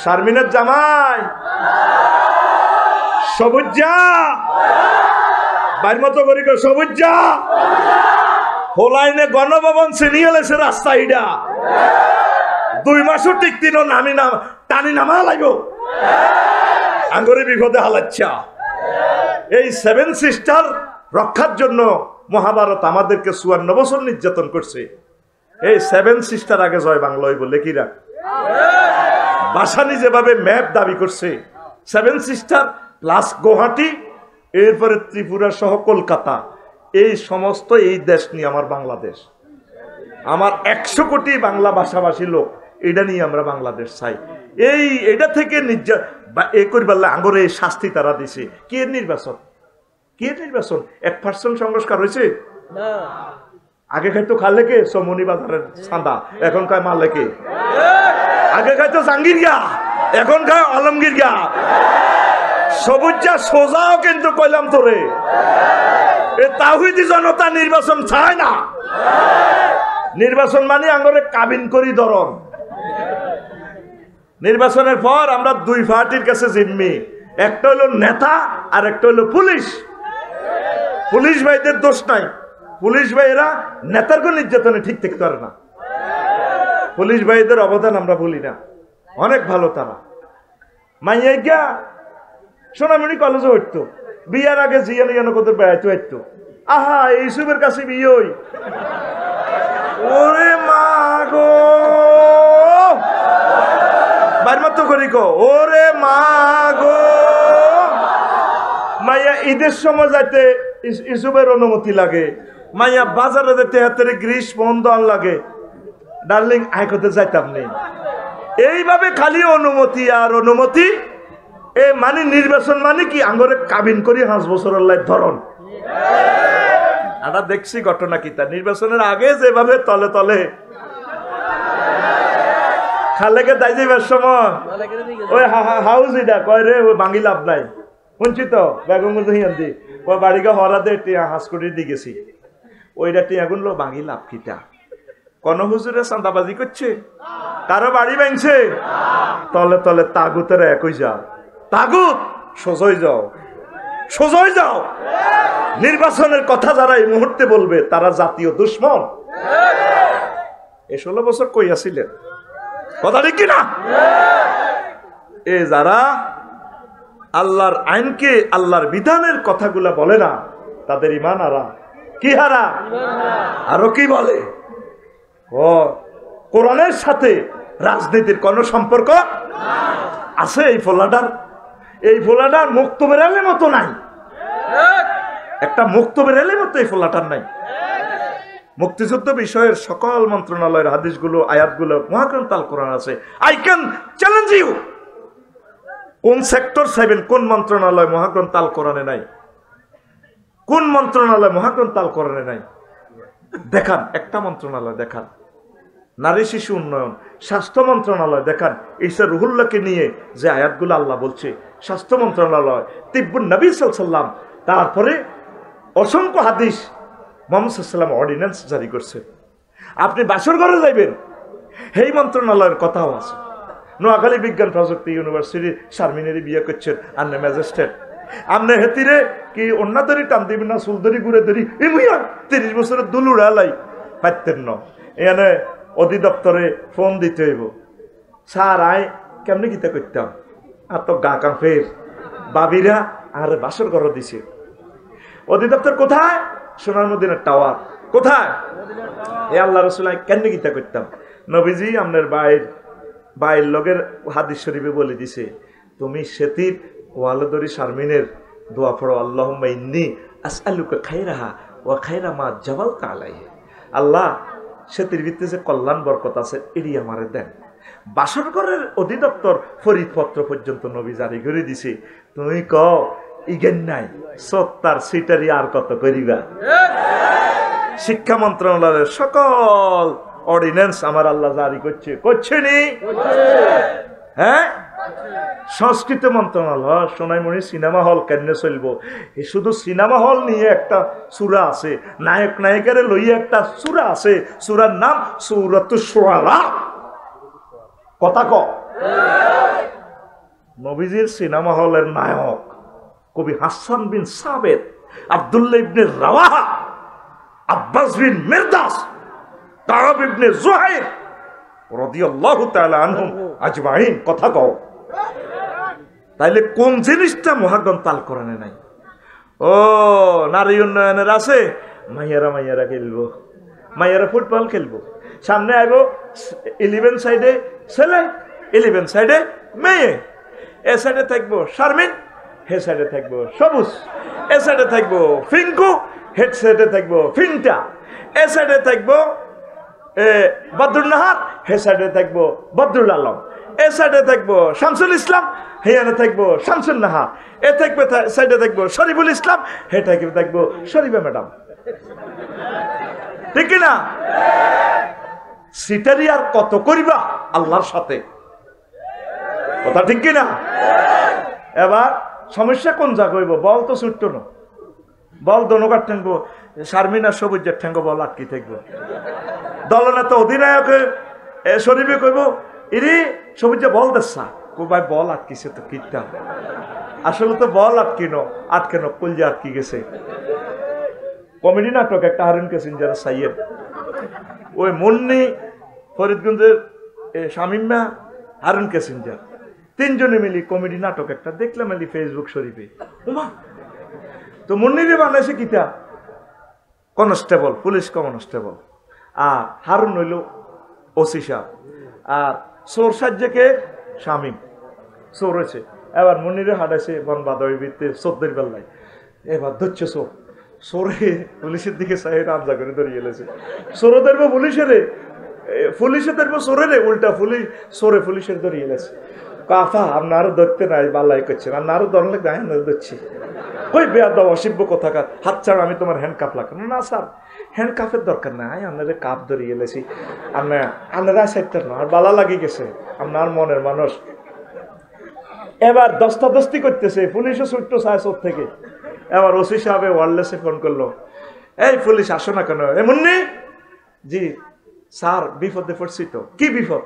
শারমিনের জামাই সবুজা বাইর মতো করি সবুজা হোলাইনে গণভবন সিনিয়লেছে রাস্তা ইডা 2 মাসও ঠিক দিন নামি নাম টানি নামা লাগবো আঙ্গরে বিপদে হালাচ্ছা। এই 7 সিস্টার রক্ষার জন্য মহাভারত আমাদেরকে 54 বছর নির্যাতন করছে। এই 7 সিস্টার আগে জয় বাংলা বলে কিরা বাসানি যেভাবে ম্যাপ দাবি করছে 7 সিস্টার প্লাস গুয়াহাটি এরপরে ত্রিপুরা সহ কলকাতা এই সমস্ত এই দেশ নিয়ে আমার বাংলাদেশ আমার 100 কোটি বাংলা ভাষাভাষী লোক এটা নিয়ে আমরা বাংলাদেশ চাই। এটা থেকে এ করিবার আঙ্গরে শাস্তি তারা দিছে। কে নির্বাচন 1% সংস্কার হয়েছে না। আগে খাইতো খালে কে সমনি বাজারের চাঁদা এখন খায় মালে কে আগে খাইতো জাঙ্গির গা এখন খায় আলমগীর গা সবুজা সোজাও কিন্তু কইলাম তোরে এ তাওহীদি জনতা নির্বাচন চায় না। নির্বাচন মানে আঙ্গরে কাবিন করি ধরন। নির্বাচনের পর আমরা 2 পার্টির কাছে জিম্মি, একটা হলো নেতা আর একটা হলো পুলিশ। পুলিশ ভাইদের দোষ নাই, পুলিশ ভাইয়েরা নেতারকে নির্যাতনে ঠিক থাকতে পারে না। পুলিশ ভাইদের অবদান আমরা ভুলি না, অনেক ভালো তারা। মাইয়া গিয়া সোনামণি কলেজে হইতো বিয়ার আগে জিয়ানো ইয়ানো কোথাও বেড়াইতে হইতো। আহা এইসবের কাছে বিয়ে হই ওরে মা গো বাড়ির মতো করি গো ওরে মা গো। মাইয়া ঈদের সময় যাইতে ইসুবের অনুমতি লাগে, মাইয়া বাজারে যেতে হাতের গ্রীষ বন্ধ লাগে। ডার্লিং আয় করতে যাইতাম নেই। এইভাবে খালি অনুমতি আর অনুমতি। এ মানে নির্বাচন মানে কি আঙ্গরে কাবিন করি 5 বছরের লাই ধরন। আমরা দেখছি ঘটনা কি তা নির্বাচনের আগে যেভাবে তলে তলে খালেকে দাই যাইবার সময় ওই হাউস এটা কয় রে ওই ভাঙি লাভ নাই শুনছি তো বেগম হিয়ান্দি ওই বাড়িকে হরাতে টিয়া হাঁসকড়ি দিয়ে গেছি ওইটা টিয়া গুনলো ভাঙি লাভ কিটা কোন হুজুরে চাঁদাবাজি করছে কারো বাড়ি ভাঙছে তলে তলে তাগুতের একই যাও তাগুত সোজই যাও সোজই যাও। নির্বাচনের কথা যারা এই মুহূর্তে বলবে তারা জাতীয় দুশ্মন। এই 16 বছর কই আছিলেন কথা ঠিক কিনা? এ যারা আল্লাহর আইনকে আল্লাহর বিধানের কথাগুলা বলে না তাদের ইমান হারা। কি হারা? আরো কি বলে কোরআনের সাথে রাজনীতির কোন সম্পর্ক আছে? এই ফোলাটার মুক্ত বেরালে মতো নাই, একটা মুক্ত বেরালে মতো এই ফোলাটার নাই। মুক্তিযুদ্ধ বিষয়ের সকল মন্ত্রণালয়ের হাদিসগুলো আয়াতগুলো মহাগ্রন্থ আল কোরআন আছে। আই ক্যান চ্যালেঞ্জ ইউ, কোন সেক্টর 7 কোন মন্ত্রণালয় মহাগ্রন্থ আল কোরআনে নাই? কোন মন্ত্রণালয় মহাগ্রন্থ আল কোরআনে নাই? দেখান একটা মন্ত্রণালয় দেখান। নারী শিশু উন্নয়ন, স্বাস্থ্য মন্ত্রণালয় দেখান। ঈসা রুহুল্লাহকে নিয়ে যে আয়াতগুলো আল্লাহ বলছে স্বাস্থ্য মন্ত্রণালয়, তিব্বুন নবী সাল্লাল্লাহু আলাইহি ওয়াসাল্লাম, তারপরে অসংখ্য হাদিস মুহাম্মদ সাল্লাল্লাহু আলাইহি ওয়াসাল্লাম অর্ডিন্যান্স জারি করছে। আপনি বাসর ঘরে যাইবেন এই মন্ত্রণালয়ের কথাও আছে। নোয়াখালী বিজ্ঞান প্রযুক্তি ইউনিভার্সিটি শারমিনেরই বিয়ে করছেন আন্নে ম্যাজিস্ট্রেট আমনে হেতিরে কি অন্যদারি টান দিবেন না সুলদরি ঘুরে ধরি ইমুয়া 30 বছরের দুলুড়া লাই পাইতেন না। এখানে অধিদপ্তরে ফোন দিতে হইব, স্যার আয় কেমনি গীতা করতাম আর তো গা কান ফের বাবিরা আর বাসর ঘর দিছে। অধিদপ্তর কোথায়? সোনার মদিনার টাওয়ার। কোথায়? এ আল্লাহ রাসূল কেমনি গীতা করতাম। নবীজি আপনার বাইর লগের হাদিস শরীফে বলে দিছে তুমি সেতির ওয়ালদরি শারমিনের দোয়া পড়ো, আল্লাহুম্মা ইন্নী আসআলুকা খায়রাহা ওয়া খায়রা মা জাবালতা আলাইহি। আল্লাহ সেতির ভিতরে যে কল্যাণ বরকত আছে এটি আমারে দেন। বাসর ঘরের অধিদপ্তর ফরিদপত্র পর্যন্ত নবী জারি করে দিছে। তুমি কও ইগেন নাই সত্তার সিটারি আর কত করিবা? শিক্ষা মন্ত্রণালয়ের সকল অর্ডিন্যান্স আমার আল্লাহ জারি করছে নি? হ্যাঁ, সংস্কৃতি মন্ত্রণালয় সোনাইমণি সিনেমা হল কেন চলবো? এই শুধু সিনেমা হল নিয়ে একটা সূরা আছে, নায়ক নায়িকারে লইয়া একটা সূরা আছে, সূরার নাম সূরাতুশ শুআরা। কথা ক নবীজির সিনেমা হলের নায়ক কবি হাসান বিন সাবেত, আব্দুল্লাহ ইবনে রাওয়াহা, আব্বাস বিন মিরদাস, কাব ইবনে জুহাইর রাদিয়াল্লাহু তাআলা আনহুম আজমাইন। কথা কও, তাইলে কোন জিনিসটা মহাগ্রন্থ আল কোরআনে নাই? ও নারী উন্নয়নের আছে, মাইয়ারা খেলবো, মাইয়ারা ফুটবল খেলবো, সামনে আইব 11 সাইডে ছেলে, 11 সাইডে মেয়ে, এ সাইডে থাকবো শারমিন, হে সাইডে থাকবো সবুজ, এ সাইডে থাকবো ফিঙ্কু, হেড সাইডে থাকবো ফিনটা, এ সাইডে থাকবো বদরুল নাহার, হে সাইডে থাকবো বদরুল আলম, এ সাইডে থাকবো শামসুল ইসলাম, হেয়ানে থাকবো শামসুল নাহার, এ থাকবে সাইডে থাকবো শরীফুল ইসলাম, হে থাকবো শরীফা ম্যাডাম। ঠিক না? সিটারি আর কত করিবা আল্লাহর সাথে, কথা ঠিক কিনা? এবার সমস্যা কোন জায়গা হইব? বল তো ছুট্ট না, বল দনকার ঠেঙ্গো, শারমিন আর সবুজের ঠেঙ্গো বল আটকি থাকবো। দলনেতা অধিনায়ক শরীফে কইব ইরি সবুজে বল দেশা, কো ভাই বল আটকিছে তো কিটা, আসলে তো বল আটকেনো কলজে আটকি গেছে। কমেডি নাটক একটা হারুন প্যাসেঞ্জার সাইয়েদ, ওই মুন্নি, ফরিদগঞ্জের শামিমা, হারুন প্যাসেঞ্জার, তিনজনে মিলি কমেডি নাটক একটা দেখলাম এলি ফেসবুক শরীফে। তো মুন্নিরে বানাইছে কিতা কনস্টেবল, পুলিশ কনস্টেবল, আর হারুন হইল ওসি সাহেব, আর চোর সাজ্জাকে শামিম চোর হয়েছে। এবার মুন্নিরে হাঁটাইছে বন বাদই ভিত্তি চোদ্দের বেলায়, এবার ধরছে চোর, চোরে পুলিশের দিকে চাই রামজা করে ধরিয়ে এলেছে। চোরও ধরবো পুলিশে ধরবো চোরে, উল্টা চোরে পুলিশের ধরিয়ে এলেছে। কাফা আপনারও ধরতে নাই, বালাই করছেন, আপনারও ধরলে গায়ে ধরছি। ওই বেয়াদব অসিব্য কোথাকার, হাত ছাড়া আমি তোমার হ্যান্ড কাপ লাগানো না স্যার, হ্যান্ড কাপের দরকার নাই, আপনাদের কাপ ধরিয়ে এলেছি, আপনারা সাইডটা না আর বালা লাগিয়ে গেছে, আপনার মনের মানুষ। এবার দস্তাদস্তি করতেছে, পুলিশও ছুটতো চায় চোর থেকে। এবার ওসি সাহেব ওয়ারলেসে ফোন করলো, এই পুলিশ আসো না কেন? এমনি জি স্যার বিপদে পড়ছি তো। কি বিপদ?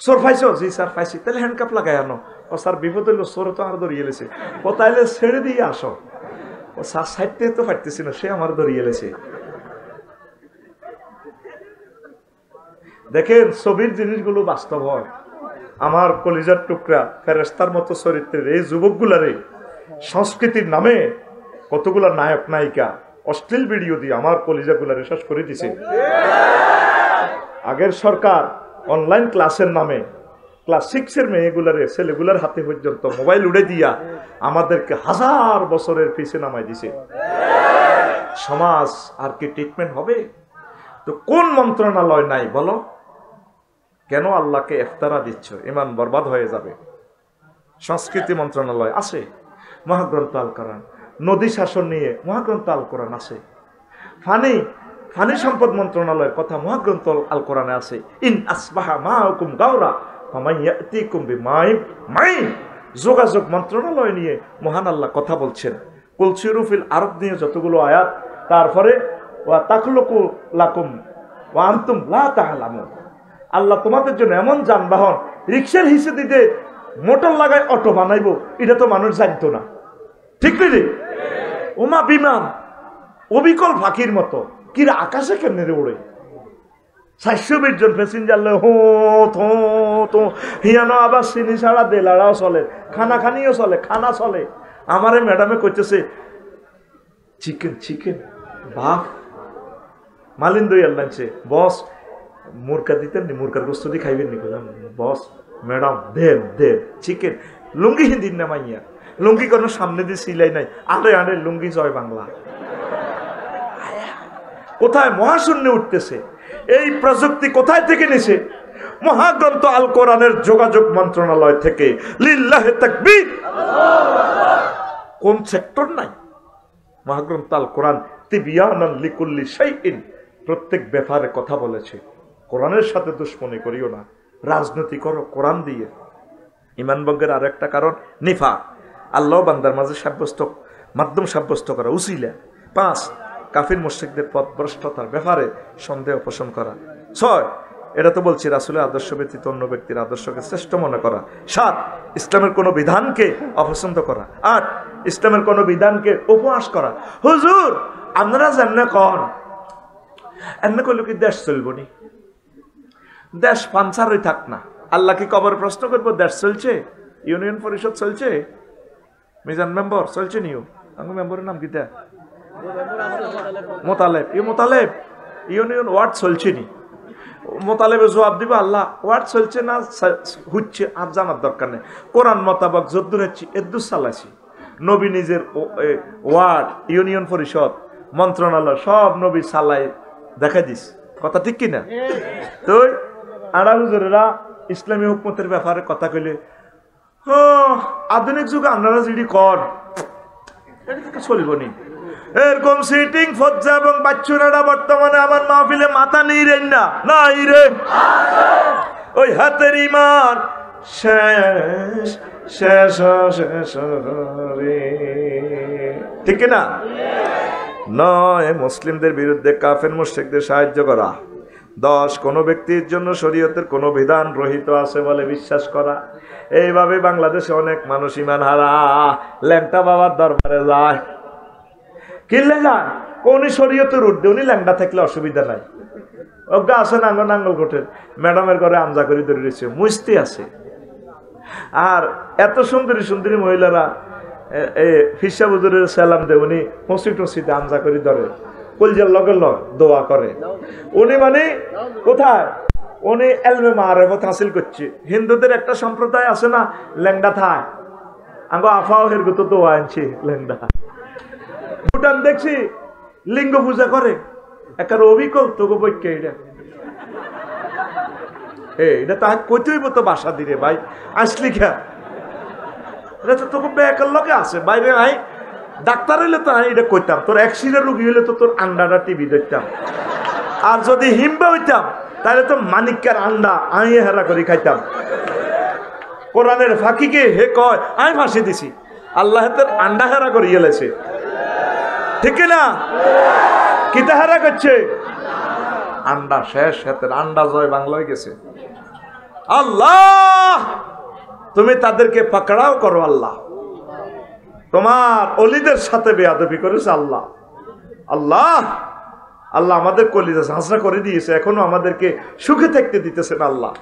চোর পাইছো? জি স্যার পাইছি। তাহলে হ্যান্ডকাপ লাগাই আনো। ও স্যার বিপদ হইলো, চোর তো আমার ধরিয়ে এলেছে। ও তাইলে ছেড়ে দিয়ে আসো। ও স্যার সাইড থেকে তো পারতেছি না, সে আমার ধরিয়ে এলেছে। দেখেন ছবির জিনিসগুলো বাস্তব হয়। আমার কলিজার টুকরা ফেরেশতার মতো চরিত্রের এই যুবকগুলারে সংস্কৃতির নামে কতগুলা নায়ক নায়িকা অশ্লীল ভিডিও দিয়ে আমার কলিজাগুলারে শেষ করে দিছে। আগের সরকার অনলাইন ক্লাসের নামে ক্লাস 6 এর মেয়েগুলারে ছেলেগুলার হাতে পর্যন্ত মোবাইল উড়ে দিয়া আমাদেরকে 1000 বছরের পিছে নামাই দিছে। সমাজ আর কি ট্রিটমেন্ট হবে? তো কোন মন্ত্রণালয় নাই বলো? কেন আল্লাহকে ইফতারা দিচ্ছ? ঈমান বরবাদ হয়ে যাবে। সংস্কৃতি মন্ত্রণালয় আছে, মহাগ্রন্থ আল কোরআন। নদী শাসন নিয়ে মহাগ্রন্থ আল কোরআন আছে। ফানি সম্পদ মন্ত্রণালয়ের কথা মহাগ্রন্থ আল কোরআনে আছে। ইন আসবাহা মাআকুম গাওরা ফামাইয়াতিকুম বিমাইন মাইন। যোগাযোগ মন্ত্রণালয় নিয়ে মহান আল্লাহ কথা বলছেন। কুল সিরুফিল আরব নিয়ে যতগুলো আয়াত, তারপরে ওয়া তাখলুকু লাকুম ওয়া আনতুম লা তাআলামুন। আল্লাহ তোমাদের জন্য এমন যানবাহন, রিক্সার হিসেবে দিতে মোটর লাগায় অটো বানাইবো, এটা তো মানুষ জানতো না। ঠিক রে? ওমা বিমান অবিকল ফাঁকির মতো, কিরা আকাশে কেমনে উড়ে? 420 জন প্যাসেঞ্জার লয়, হো থো তো হিয়ানো আবার চিনি ছাড়া দেলারাও চলে, খানিও চলে, খানা চলে। আমারে ম্যাডামে কইতেছে চিকেন বাপ মালিন্দ আনছে। বস মুরকা দিতেন নি, মুরকার গোস্ত দিয়ে খাইবেন নি? বললাম বস ম্যাডাম দেন চিকেন। লুঙ্গি হিন্দির না মাইয়া, লুঙ্গি কোনো সামনে দিয়ে সিলাই নাই, আড়ে লুঙ্গি জয় বাংলা। কোথায় মহাশূন্যে উঠতেছে। এই প্রযুক্তি কোথায় থেকে নিছে? মহাগ্রন্থ আল কোরআনের যোগাযোগ মন্ত্রণালয় থেকে। লিল্লাহে তাকবীর। কোন সেক্টর নাই? মহাগ্রন্থ আল কোরআন তিবিয়ানান লিকুল্লি শাইইন, প্রত্যেক ব্যাপারে কথা বলেছে। কোরআনের সাথে দুশ্মনী করিও না, রাজনীতি করো কোরআন দিয়ে। ঈমান ভঙ্গের আর একটা কারণ নিফাক, আল্লাহ বান্দার মাঝে মাধ্যম সাব্যস্ত করা উসিলা। 5 কাফির মুশরিকদের পথভ্রষ্টতার ব্যাপারে সন্দেহ পোষণ করা। 6 এটা তো বলছি রাসূলের আদর্শ ব্যতীত অন্য ব্যক্তির আদর্শকে শ্রেষ্ঠ মনে করা। 7 ইসলামের কোনো বিধানকে অপছন্দ করা। 8 ইসলামের কোনো বিধানকে উপহাস করা। হুজুর আপনারা যেমনে কন এমনি করলে কি দেশ চলবো নি? দেশ পাঞ্চার হয়ে থাক না। আল্লাহ কি কবর প্রশ্ন করবো দেশ চলছে? ইউনিয়ন পরিষদ চলছে? মিজান মেম্বার চলছে নিউ আমার মেম্বারের নাম কি? মোতালেব। মোতালেব ইউনিয়ন ওয়ার্ড চলছে নি? মোতালেবে জবাব দিবে আল্লাহ ওয়ার্ড চলছে না হচ্ছে আর জানার দরকার নেই। কোরআন মোতাবেক যদ্দুর হচ্ছে এদ্দুর চালাইছি। নবী নিজের ওয়ার্ড ইউনিয়ন পরিষদ মন্ত্রণালয় সব নবী চালাই দেখা দিস। কথা ঠিক কিনা? তো আড়া হুজুরেরা ইসলামী হুকুমতের ব্যাপারে কথা কইলে আধুনিক যুগে আপনারা যদি কর এটা চলব নি। এরকম সিটিং ফজ্জা এবং বাচ্চুরারা বর্তমানে আমার মাহফিলে মাথা নেই রে না নাই রে। ওই হাতের ইমান শেষ শেষ শেষ রে, ঠিক না? নয় মুসলিমদের বিরুদ্ধে কাফের মুশরিকদের সাহায্য করা। 10 কোনো ব্যক্তির জন্য শরীয়তের কোনো বিধান রহিত আছে বলে বিশ্বাস করা। এইভাবে বাংলাদেশে অনেক মানুষ ইমান হারা ল্যাংটা বাবার দরবারে যায়। কিনলে যায় কোন শরীয়তের ঊর্ধ্বে, উনি ল্যাংটা থাকলে অসুবিধা নাই। অজ্ঞা আছে নাঙ্গল ঘটে ম্যাডামের ঘরে আমজা করে ধরে রয়েছে, মুস্তি আছে। আর এত সুন্দরী সুন্দরী মহিলারা ফিসা বুজুরের সালাম দেয়, উনি হসি টসিতে আমজা করে ধরে, কলজার লগে দোয়া করে। উনি মানে কোথায় উনি এলমে মারেফত হাসিল করছে। হিন্দুদের একটা সম্প্রদায় আছে না ল্যাংডা থায়, আঙ্গো আফাও হেরগত দোয়া আনছে ল্যাংডা। ভুটান দেখছি লিঙ্গ পূজা করে, একটা অবিকল তোকে বৈক্য এটা এটা তাহার কইতেই মতো বাসা দিরে ভাই আসলি খা এটা তো তোকে বেকার লগে আছে বাইরে। আই ডাক্তার হইলে তো আমি এটা কইতাম, তোর অ্যাক্সিডেন্ট রোগী হইলে তো তোর আন্ডাটা টিভি দেখতাম। আর যদি হিম্বা হইতাম তাহলে তো মানিককার আন্ডা আমি হেরা করে খাইতাম। কোরআনের ফাঁকিকে হে কয় আমি ফাঁসি দিছি, আল্লাহ তোর আন্ডা হেরা করে গেলেছে, ঠিক না? কিতা হেরা করছে? আন্ডা শেষ, হাতের আন্ডা জয় বাংলা হয়ে গেছে। আল্লাহ তুমি তাদেরকে পাকড়াও করো। আল্লাহ তোমার অলিদের সাথে বেয়াদবি করেছে। আল্লাহ আল্লাহ আল্লাহ আমাদের কলিজা ঝাঁসরা করে দিয়েছে, এখনো আমাদেরকে সুখে থাকতে দিতেছে না। আল্লাহ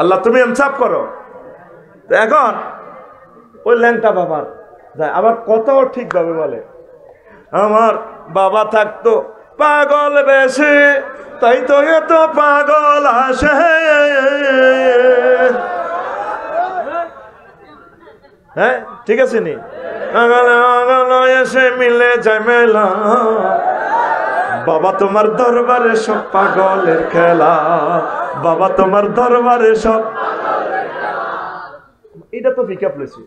আল্লাহ তুমি ইনসাফ করো। তো এখন ওই ল্যাংটা বাবার যায় আবার কথাও ঠিকভাবে বলে, আমার বাবা থাকতো পাগল বেশে তাই তো এত পাগল আসে। হ্যাঁ ঠিক আছে নি? এসে মিলে যায় মেলা, বাবা তোমার দরবারে সব পাগলের খেলা, বাবা তোমার দরবারে সব। এটা তো পিক আপ লেছি,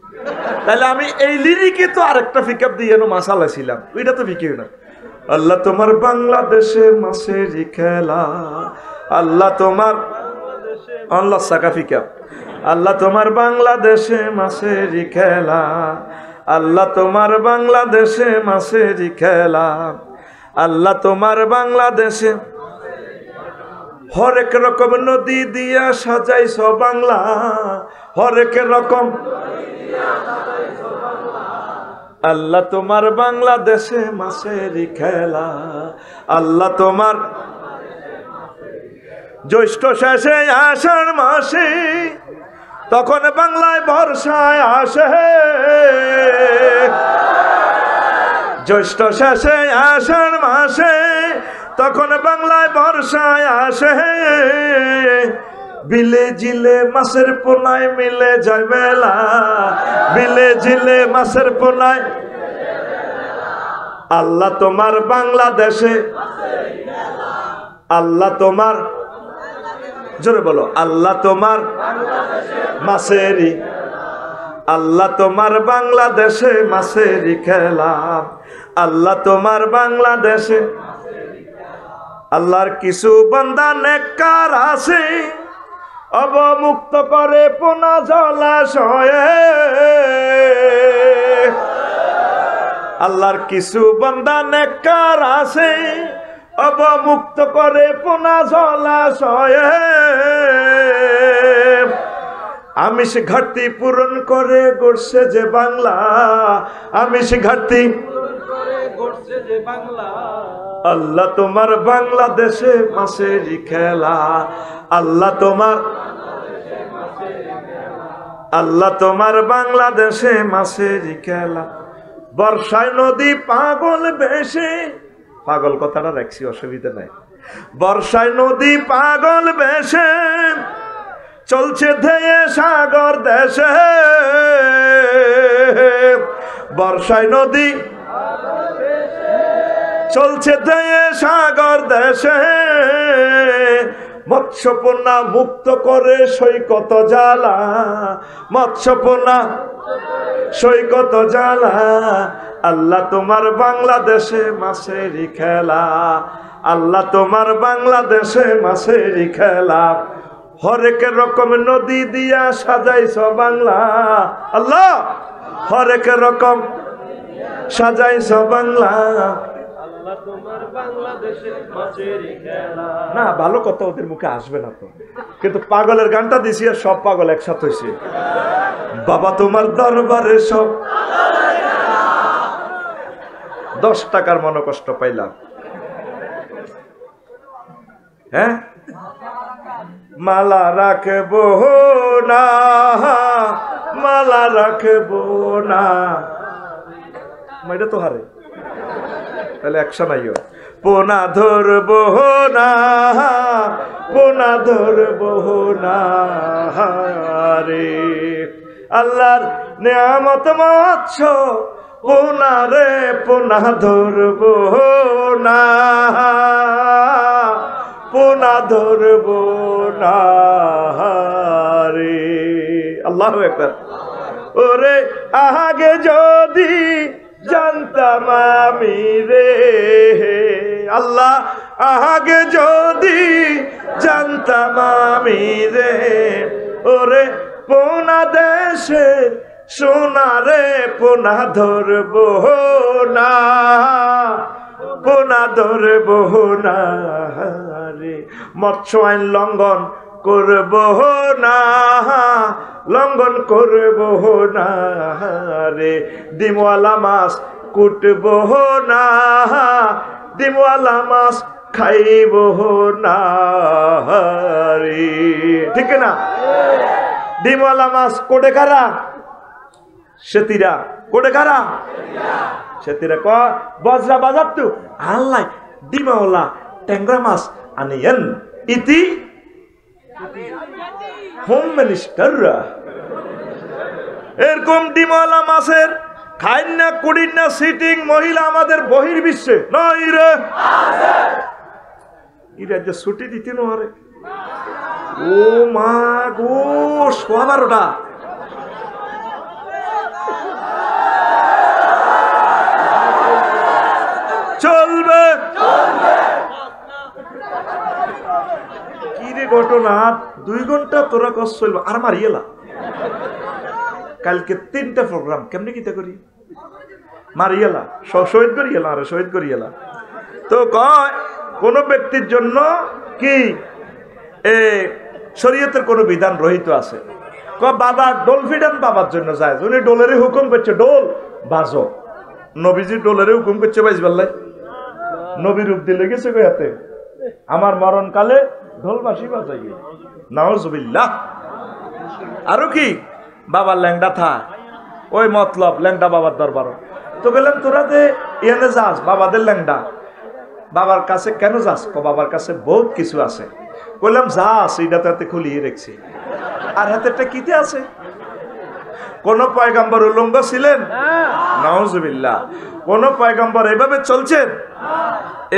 তাহলে আমি এই লিরিকে তো আরেকটা পিক আপ দিয়ে মাসালা ছিলাম, ওইটা তো পিক না। আল্লাহ তোমার বাংলাদেশে মাসেরই খেলা, আল্লাহ তোমার আল্লাহ সাকা পিক আপ। আল্লাহ তোমার বাংলাদেশে মাসেরই খেলা, আল্লাহ তোমার বাংলাদেশে মাসেরই খেলা, আল্লাহ তোমার বাংলাদেশে হরেক রকম নদী দিয়া সাজাইছ বাংলা, হরেক রকম। আল্লাহ তোমার বাংলাদেশে মাসেরই খেলা, আল্লাহ তোমার জ্যৈষ্ঠ শেষে আষাঢ় মাসে তখন বাংলায় বর্ষায় আসে, জ্যৈষ্ঠ শেষে আষাঢ় মাসে তখন বাংলায় বর্ষায় আসে, বিলে জিলে মাছের পোনায় মিলে যায় বেলা, বিলে জিলে মাছের পোনায়। আল্লাহ তোমার বাংলাদেশে, আল্লাহ তোমার জোরে বলো, আল্লাহ তোমার মাছেরই, আল্লাহ তোমার বাংলাদেশে মাছেরই খেলা, আল্লাহ তোমার বাংলাদেশে। আল্লাহর কিছু বান্দা নেককার আছে অবমুক্ত করে পোনা জলাশয়ে, আল্লাহর কিছু বান্দা নেককার আছে অবমুক্ত করে পোনা জলাশয়ে, আমিষ ঘাটতি পূরণ করে গড়ছে যে বাংলা, আমিষ ঘাটতি গড়ছে যে বাংলা। আল্লাহ তোমার বাংলাদেশে মাছেরই খেলা, আল্লাহ তোমার, আল্লাহ তোমার বাংলাদেশে মাছেরই খেলা। বর্ষায় নদী পাগল বেশে, পাগল কথাটা রাখছি অসুবিধা নাই। বর্ষায় নদী পাগল বেশে, চলছে ধেয়ে সাগর দেশে। বর্ষায় নদী চলছে ধেয়ে সাগর দেশে, মৎস্যপণ্যা মুক্ত করে সৈকত জ্বালা, মৎস্যপণ্যা সৈকত জ্বালা। আল্লাহ তোমার বাংলাদেশে মাছেরই খেলা, আল্লাহ তোমার বাংলাদেশে মাছেরই খেলা। হরেক রকম নদী দিয়া সাজাইছ বাংলা, আল্লাহ হরেক রকম সাজাইছ বাংলা। না ভালো কথা ওদের মুখে আসবে না তো, কিন্তু পাগলের গানটা দিছি আর সব পাগল একসাথে হয়েছে। বাবা তোমার দরবারে সব 10 টাকার মনোকষ্ট পাইলাম। হ্যাঁ মালা রাখবো না, মালা রাখবো না, এটা তো হারে তাহলে একশো নাইও। পোনা ধরবো না, পোনা ধরবো না রে, আল্লাহর নিয়ামত মৎস্য পোনা রে, পোনা ধরবো না, পোনা ধরবো না রে। আল্লাহু আকবার। ওরে আগে যদি জানতাম আমি রে, আল্লাহ আগে যদি জানতাম আমি রে, ওরে পোনা দেশে সোনা রে, পোনা ধরবো না, পোনা ধরবো না রে। মৎস্য আইন লঙ্ঘন করব না, লঙ্ঘন করব না রে। ডিমওয়ালা মাছ কুটব না, ডিমওয়ালা মাছ খাইব না রে। ঠিক না? ডিমওয়ালা মাছ কোটে কারা? সেতিরা। কোটে কারা? সেতিরা। ক বজরা বাজার তো আল্লাহ ডিমওয়ালা ট্যাংরা মাছ আনিয়েন ইতি হোম মিনিস্টাররা। এরকম ডিমওয়ালা মাছের খাইন না কুড়িন না সিটিং মহিলা আমাদের বহির্বিশ্বে নয় রে। এই রাজ্যে ছুটি দিতে নরে। ও মা গো 12:15 চলবে। কি রে ঘটনা? 2 ঘন্টা তোরা কস চলবে আর মারিয়েলা। কালকে 3টা প্রোগ্রাম কেমনি কিতা করি মারিয়েলা, শহীদ করিয়েলা। আরে শহীদ করিয়েলা তো কয় কোন ব্যক্তির জন্য কি শরীয়তের কোন বিধান রহিত আছে? বাবা ডোল ফিডান বাবার জন্য যায়, উনি ডোলেরই হুকুম করছে ডোল বাজো। নবীজি ডোলেরই হুকুম করছে বাজবাল্লাই। নবী রূপ দিলে গেছে হাতে, আমার মরণকালে ঢোলবাসী বাজাই নাউজুবিল্লাহ। আরো কি বাবার ল্যাংডা থা ওই মতলব ল্যাংডা বাবার দরবার। তো বললাম তোরা যে এনে যাস বাবাদের ল্যাংডা, বাবার কাছে কেন যাস? বাবার কাছে বহুত কিছু আছে। বললাম যাস, এটা তো হাতে খুলিয়ে রেখছি। আর হাতেরটা কিতে আছে? কোন পয়গম্বর উলঙ্গ ছিলেন? নাউজুবিল্লাহ। কোন পয়গম্বর এভাবে চলছেন?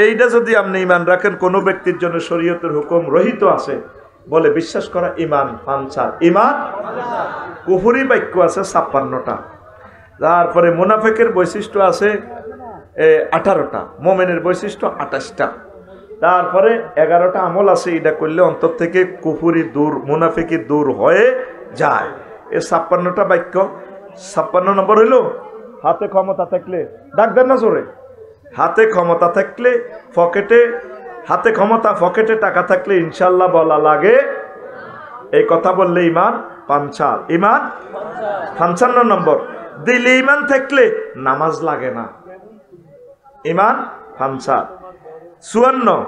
এইটা যদি আপনি ইমান রাখেন কোন ব্যক্তির জন্য শরীয়তের হুকুম রহিত আছে বলে বিশ্বাস করা ইমান পাঞ্চার। ইমান কুফরি বাক্য আছে 56টা, তারপরে মুনাফিকের বৈশিষ্ট্য আছে 18টা, মুমিনের বৈশিষ্ট্য 28টা, তারপরে 11টা আমল আছে। এটা করলে অন্তর থেকে কুফরি দূর, মুনাফিকি দূর হয়ে যায়। এই 56টা বাক্য। 56 নম্বর হইল হাতে ক্ষমতা থাকলে ডাক দেন না জোরে। হাতে ক্ষমতা থাকলে পকেটে, হাতে ক্ষমতা পকেটে টাকা থাকলে ইনশাল্লাহ বলা লাগে। এই কথা বললে ইমান পাঞ্চাল। ইমান 55 নম্বর, দিলে ইমান থাকলে নামাজ লাগে না, ইমান পাঞ্চাল। 54,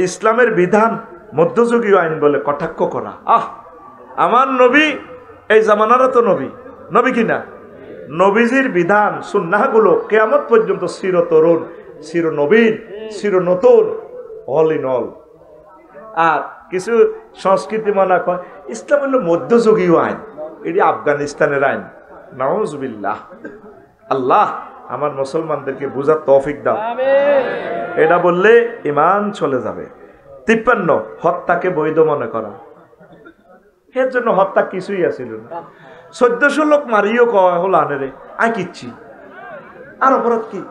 ইসলামের বিধান মধ্যযুগীয় আইন বলে কটাক্ষ করা। আমার নবী এই জামানারও তো নবী, নবী কিনা? নবীজির বিধান সুন্নাহগুলো কিয়ামত পর্যন্ত চিরতরুণ, চিরনবীন, চিরনতুন, অল ইন অল। আর কিছু সংস্কৃতি মনে কয় ইসলাম হলো মধ্যযুগীয় আইন, এটি আফগানিস্তানের আইন। নাউজুবিল্লাহ। আল্লাহ আমার মুসলমানদেরকে বুঝার তৌফিক দাও। এটা বললে ঈমান চলে যাবে। 53, হত্যাকে বৈধ মনে করা। এর জন্য হত্যা কিছুই আছিল না। 1400 লোক মারিও কয় হল আনেরে আই কিচ্ছি, আর অপরাধ কি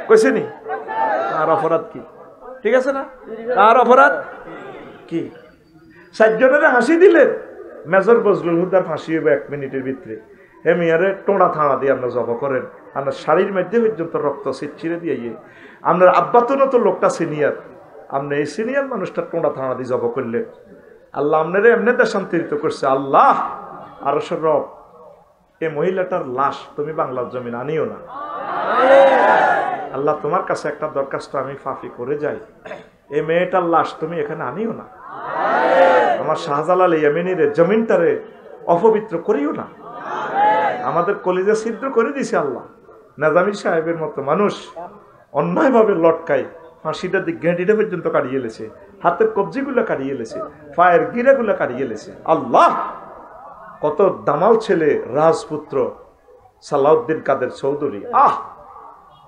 কইছে নি? আর অপরাধ কি? ঠিক আছে না? আর অপরাধ কি? 60 জনের হাসি দিলেন, মেজর বজলুল হুদার ফাঁসি হবে 1 মিনিটের ভিতরে। হে মিয়ারে টোড়া থানা দিয়ে আপনার জব করেন, আপনার শাড়ির মধ্যে পর্যন্ত রক্ত ছিঁড়ে দিয়ে আপনার আব্বাতনও তো লোকটা সিনিয়র, আপনি এই সিনিয়র মানুষটা টোড়া থানা দিয়ে জব করলেন। আল্লাহ আপনারে এমনি দেশান্তরিত করছে। আল্লাহ আর রব, এই মহিলাটার লাশ তুমি বাংলার জমিন আনিও না। আল্লাহ তোমার কাছে একটা দরখাস্ত আমি ফাফি করে যাই, এই মেয়েটার লাশ তুমি এখানে আনিও না। আমার শাহজালাল ইয়ামিনীর জমিনটারে অপবিত্র করিও না। আমাদের কলিজা ছিদ্র করে দিছে আল্লাহ। নাজামি সাহেবের মতো মানুষ অন্যায়ভাবে লটকায়, ফাঁসিটা দিক ঘেঁটিটা পর্যন্ত কাটিয়ে এলেছে, হাতের কবজিগুলো কাটিয়ে এলেছে, পায়ের গিরাগুলো কাটিয়ে এলেছে। আল্লাহ কত দামাল ছেলে, রাজপুত্র সালাউদ্দিন কাদের চৌধুরী,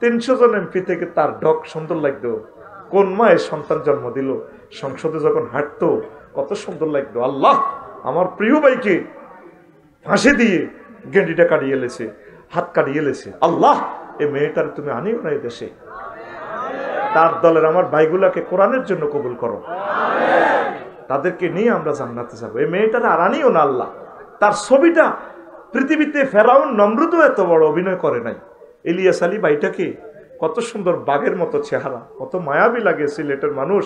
300 জন এমপি থেকে তার ডক সুন্দর লাগতো। কোন মায়ের সন্তান জন্ম দিল, সংসদে যখন হাঁটতো কত সুন্দর লাগতো। আল্লাহ আমার প্রিয় ভাইকে ফাঁসি দিয়ে গেঁডিটা কাটিয়ে এলেছে, হাত কাটিয়ে এলেছে। আল্লাহ এই মেয়েটার তুমি আনিও না এই দেশে। তার দলের আমার ভাইগুলাকে কোরআনের জন্য কবুল করো, তাদেরকে নিয়ে আমরা জান্নাতে যাবো। এই মেয়েটার আর আনিও না আল্লাহ। তার ছবিটা পৃথিবীতে ফেরাউন নমরুদও এত বড় অভিনয় করে নাই। ইলিয়াস আলী ভাইটাকে কত সুন্দর বাঘের মতো চেহারা, কত মায়াবী লাগে সিলেটের মানুষ।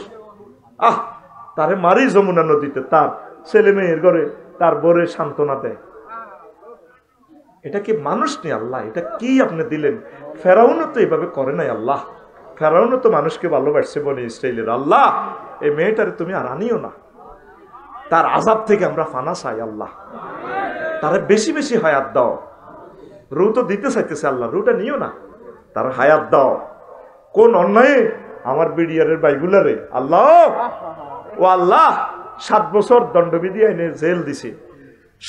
তারে মারি যমুনা নদীতে, তার ছেলে মেয়ের ঘরে তার বরে সান্ত্বনা দেয়। এটা কি মানুষ নেই আল্লাহ? এটা কি আপনি দিলেন? ফেরাউনও তো এভাবে করে নাই আল্লাহ। ফেরাউনও তো মানুষকে ভালোবাসছে বলে ইসরাইলের। আল্লাহ এই মেয়েটারে তুমি আর আনিও না। তার আযাব থেকে আমরা ফানা চাই আল্লাহ। তারে বেশি বেশি হায়াত দাও। রু তো দিতে চাইতেছে আল্লাহ, রুটা নিও না, তার হায়াত দাও। কোন অন্যায়ে আমার বিডিআরের বাইগুলারে আল্লাহ, ও আল্লাহ 7 বছর দণ্ডবিধি আইনে জেল দিছে,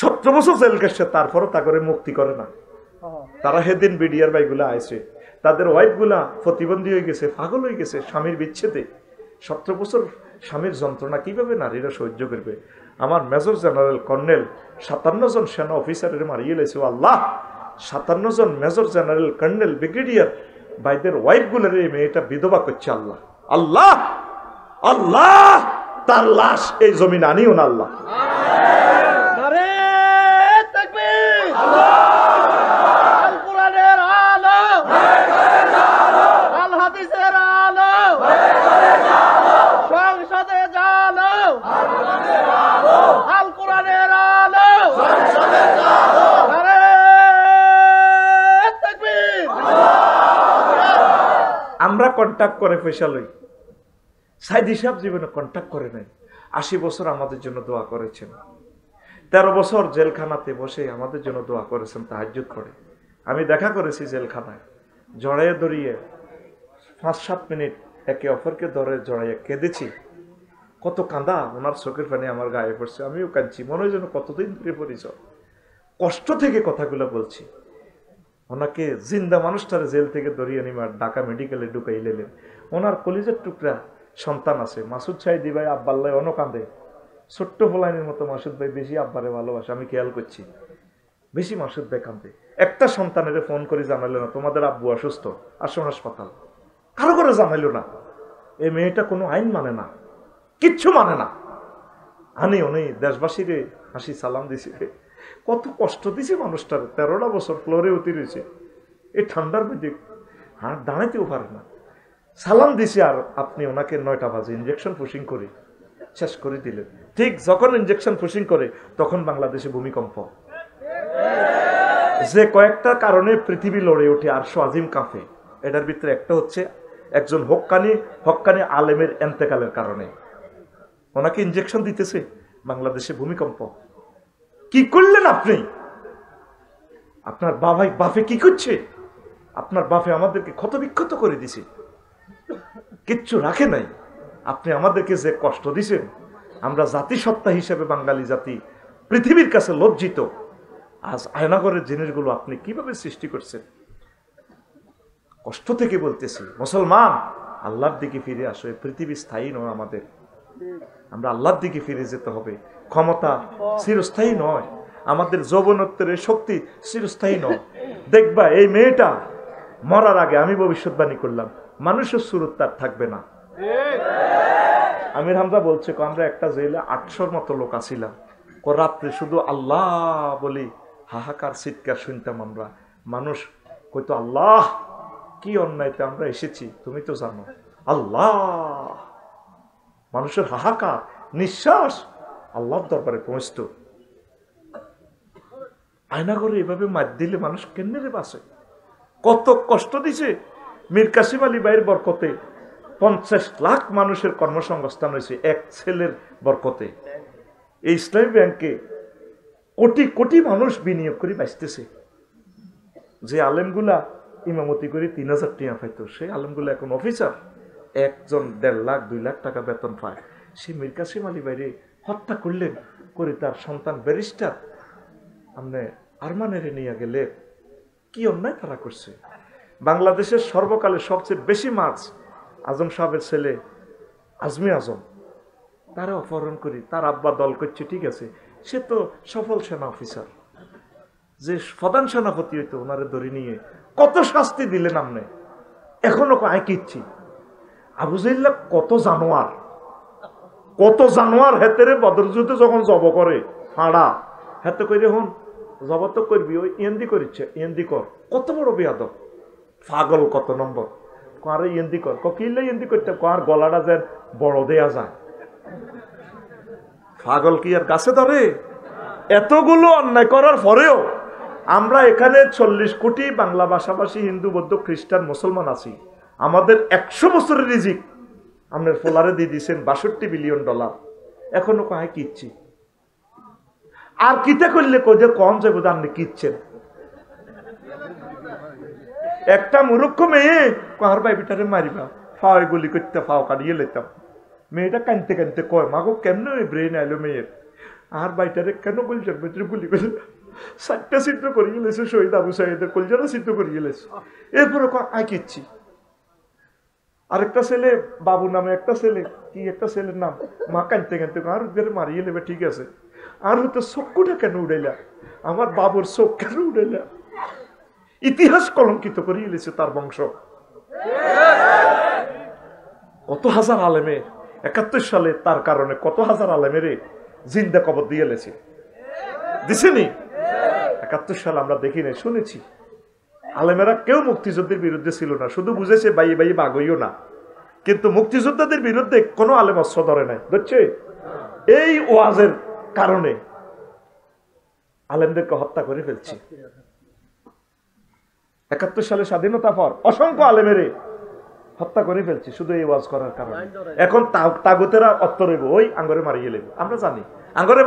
17 বছর জেল গেছে, তারপরও তা করে মুক্তি করে না। তারা সেদিন বিডিআর বাইগুলা আইছে, তাদের ওয়াইফ গুলা প্রতিবন্ধী হয়ে গেছে, পাগল হয়ে গেছে স্বামীর বিচ্ছেদে। 17 বছর স্বামীর যন্ত্রণা কিভাবে নারীরা সহ্য করবে? আমার মেজর জেনারেল কর্নেল 57 জন সেনা অফিসারের মারিয়ে লেছে। আল্লাহ 57 জন মেজর জেনারেল কর্নেল ব্রিগেডিয়ার ভাইদের ওয়াইফ গুলার এই মেয়েটা বিধবা করছে। আল্লাহ আল্লাহ আল্লাহ তার লাশ এই জমিন আনিও না আল্লাহ। আমরা কন্ট্যাক্ট করে পয়সা লই, সাইদি সাহেব জীবনে কন্ট্যাক্ট করে নাই। 80 বছর আমাদের জন্য দোয়া করেছেন, 13 বছর জেলখানাতে বসে আমাদের জন্য দোয়া করেছেন তাহাজ্জুদ করে। আমি দেখা করেছি জেলখানায়, জড়াইয়ে ধরিয়ে 5-7 মিনিট একে অপরকে ধরে জড়াইয়ে কেঁদেছি। কত কাঁদা, ওনার চোখের পানি আমার গায়ে পড়ছে, আমিও কাঁদছি। মনে হয় যেন কতদিন ধরে পরিচয়, কষ্ট থেকে কথাগুলো বলছি। ওনাকে জিন্দা মানুষটারে জেল থেকে ধরিয়ে নিমার ঢাকা মেডিকেলে ঢুকাই লেলেন। ওনার কলিজের টুকরা সন্তান আছে, মাসুদ সাহেদি ভাই আব্বাল্লাহ অন কাঁদে। ছোট্ট ফোলাইনের মতো মাসুদ ভাই বেশি আব্বারে ভালোবাসে, আমি খেয়াল করছি, বেশি মাসুদ ভাই কাঁদে। একটা সন্তানের ফোন করে জানাইল না তোমাদের আব্বু অসুস্থ, আসো হাসপাতাল, কারো করে জানাইল না। এই মেয়েটা কোনো আইন মানে না, কিচ্ছু মানে না। আনি উনি দেশবাসীরে হাসি সালাম দিছে। কত কষ্ট দিছে মানুষটার, 13টা বছর ফ্লোরে উঠে রয়েছে। এই ঠান্ডার মধ্যে হাত দাঁড়াইতেও পারে না। সালাম দিছি আর আপনি ওনাকে 9টা বাজে ইঞ্জেকশন পুশিং করে শেষ করে দিলেন। ঠিক যখন ইঞ্জেকশন পুশিং করে তখন বাংলাদেশে ভূমিকম্প, যে কয়েকটা কারণে পৃথিবী লড়ে ওঠে আরশ আজিম কাঁপে। এটার ভিতরে একটা হচ্ছে একজন হক্কানি আলেমের এন্তেকালের কারণে ওনাকে ইঞ্জেকশন দিতেছে, বাংলাদেশে ভূমিকম্প। কি করলেন আপনি? আপনার বাপে কি করছে? আপনার বাপে আমাদেরকে ক্ষত বিক্ষত করে দিছে, কিচ্ছু রাখে নাই। আপনি আমাদেরকে যে কষ্ট দিছেন, আমরা জাতিসত্তা হিসেবে বাঙালি জাতি পৃথিবীর কাছে লজ্জিত। আজ আয়নাগরের জিনিসগুলো আপনি কিভাবে সৃষ্টি করছেন? কষ্ট থেকে বলতেছি, মুসলমান আল্লাহর দিকে ফিরে আসো। পৃথিবী স্থায়ী নয় আমাদের, আমরা আল্লাহর দিকে ফিরে যেতে হবে। ক্ষমতা চিরস্থায়ী নয়, আমাদের যৌবনত্বের শক্তি চিরস্থায়ী নয়। দেখবা এই মেয়েটা মরার আগে আমি ভবিষ্যৎবাণী করলাম, মানুষের সুরত তার থাকবে না। আমির হামজা বলছে, আমরা একটা জেলে 800-র মতো লোক আছিলাম, রাত্রে শুধু আল্লাহ বলি হাহাকার চিৎকার শুনতাম আমরা। মানুষ কইতো, আল্লাহ কি অন্যায়তে আমরা এসেছি তুমি তো জানো। আল্লাহ, মানুষের হাহাকার নিঃশ্বাস আল্লাহর দরবারে পৌঁছত। আয়না করে এভাবে মার দিলে মানুষ কেমনে রে বাঁচে? কত কষ্ট দিছে। মীর কাসিম আলী ভাইয়ের বরকতে 50 লাখ মানুষের কর্মসংস্থান হয়েছে এক ছেলের বরকতে। এই ইসলামী ব্যাংকে কোটি কোটি মানুষ বিনিয়োগ করে বাঁচতেছে। যে আলেমগুলা ইমামতি করে 3000 টাকা পাইতো, সেই আলেমগুলা এখন অফিসার, একজন 1.5 লাখ 2 লাখ টাকা বেতন পায়। সে মীর কাসিম আলী ভাইরে হত্যা করলেন, করে তার সন্তান ব্যারিস্টার আপনি আরমানেরে নিয়ে গেলে। কি অন্যায় তারা করছে? বাংলাদেশের সর্বকালের সবচেয়ে বেশি মাছ আজম সাহেবের ছেলে আজমি আজম, তারা অপহরণ করি। তার আব্বা দল করছে, ঠিক আছে, সে তো সফল সেনা অফিসার, যে প্রধান সেনাপতি হইতো, ওনারে ধরে নিয়ে কত শাস্তি দিলেন আপনি, এখনো আয় কিচ্ছি। আবু জাহিল্লা কত জানোয়ার হেতেরে বদর যুদ্ধে যখন জব করে ফাঁড়া হেতে করে হন জব তো করবি, ওই ইয়েন্দি করিচ্ছে, ইয়েন্দি কর। কত বড় বেয়াদব, পাগল কত নম্বর। কারে ইয়েন্দি কর, কিনলে ইয়েন্দি করতে, কার গলাটা যেন বড় দেয়া যায়। পাগল কি আর গাছে ধরে? এতগুলো অন্যায় করার পরেও আমরা এখানে 40 কোটি বাংলা ভাষাভাষী হিন্দু, বৌদ্ধ, খ্রিস্টান, মুসলমান আছি। আমাদের 100 বছরের রিজিক আপনার ফোলারে দিয়ে দিয়েছেন $62 বিলিয়ন। এখনো কাহে কিচ্ছি। আর কিতে করলে কোজে কম যাবো, আপনি কিচ্ছেন। একটা মূর্খ মেয়ে কার বাইবিটারে মারিবা, ফাও গুলি করতে, ফাও কাটিয়ে লেতাম। মেয়েটা কানতে কানতে কয়, মাগো কেমন ব্রেন আইলো মেয়ের, আর বাইটারে কেন গুলজার ভিতরে গুলি করে 4টা চিত্র করিয়ে গেলেছে। শহীদ আবু সাইদের কলজারা চিত্র করিয়ে গেলেছে। এরপরে আয় কিচ্ছি। আরেকটা ছেলে বাবু নামে একটা ছেলে, কি একটা ছেলের নাম, মা কানতে কানতে আর মারিয়ে নেবে, ঠিক আছে, আর হয়তো চক্ষুটা কেন উড়াইলা, আমার বাবুর চোখ কেন উড়াইলা? ইতিহাস কলঙ্কিত করিয়ে গেছে তার বংশ। কত হাজার আলেমের 71 সালে তার কারণে কত হাজার আলেমের জিন্দা কবর দিয়ে গেছে, দিছেনি? 71 সালে আমরা দেখি নাই, শুনেছি। আলেমেরা কেউ মুক্তিযুদ্ধের বিরুদ্ধে ছিল না, শুধু বুঝেছে বাইয়ে বাইয়ে বাগইও না। কিন্তু মুক্তিযোদ্ধাদের বিরুদ্ধে কোনো আলেম অস্ত্র ধরে নাই, বুঝছে? এই ওয়াজের কারণে আলেমদেরকে হত্যা করে ফেলছে। 71 সালে স্বাধীনতা পর অসংখ্য আলেমেরে হত্যা করে ফেলছে শুধু এই ওয়াজ করার কারণে। এখন তাগুতেরা অত্ত রইব, ওই আঙ্গরে মারিয়ে লেব। আমরা জানি আঙ্গরে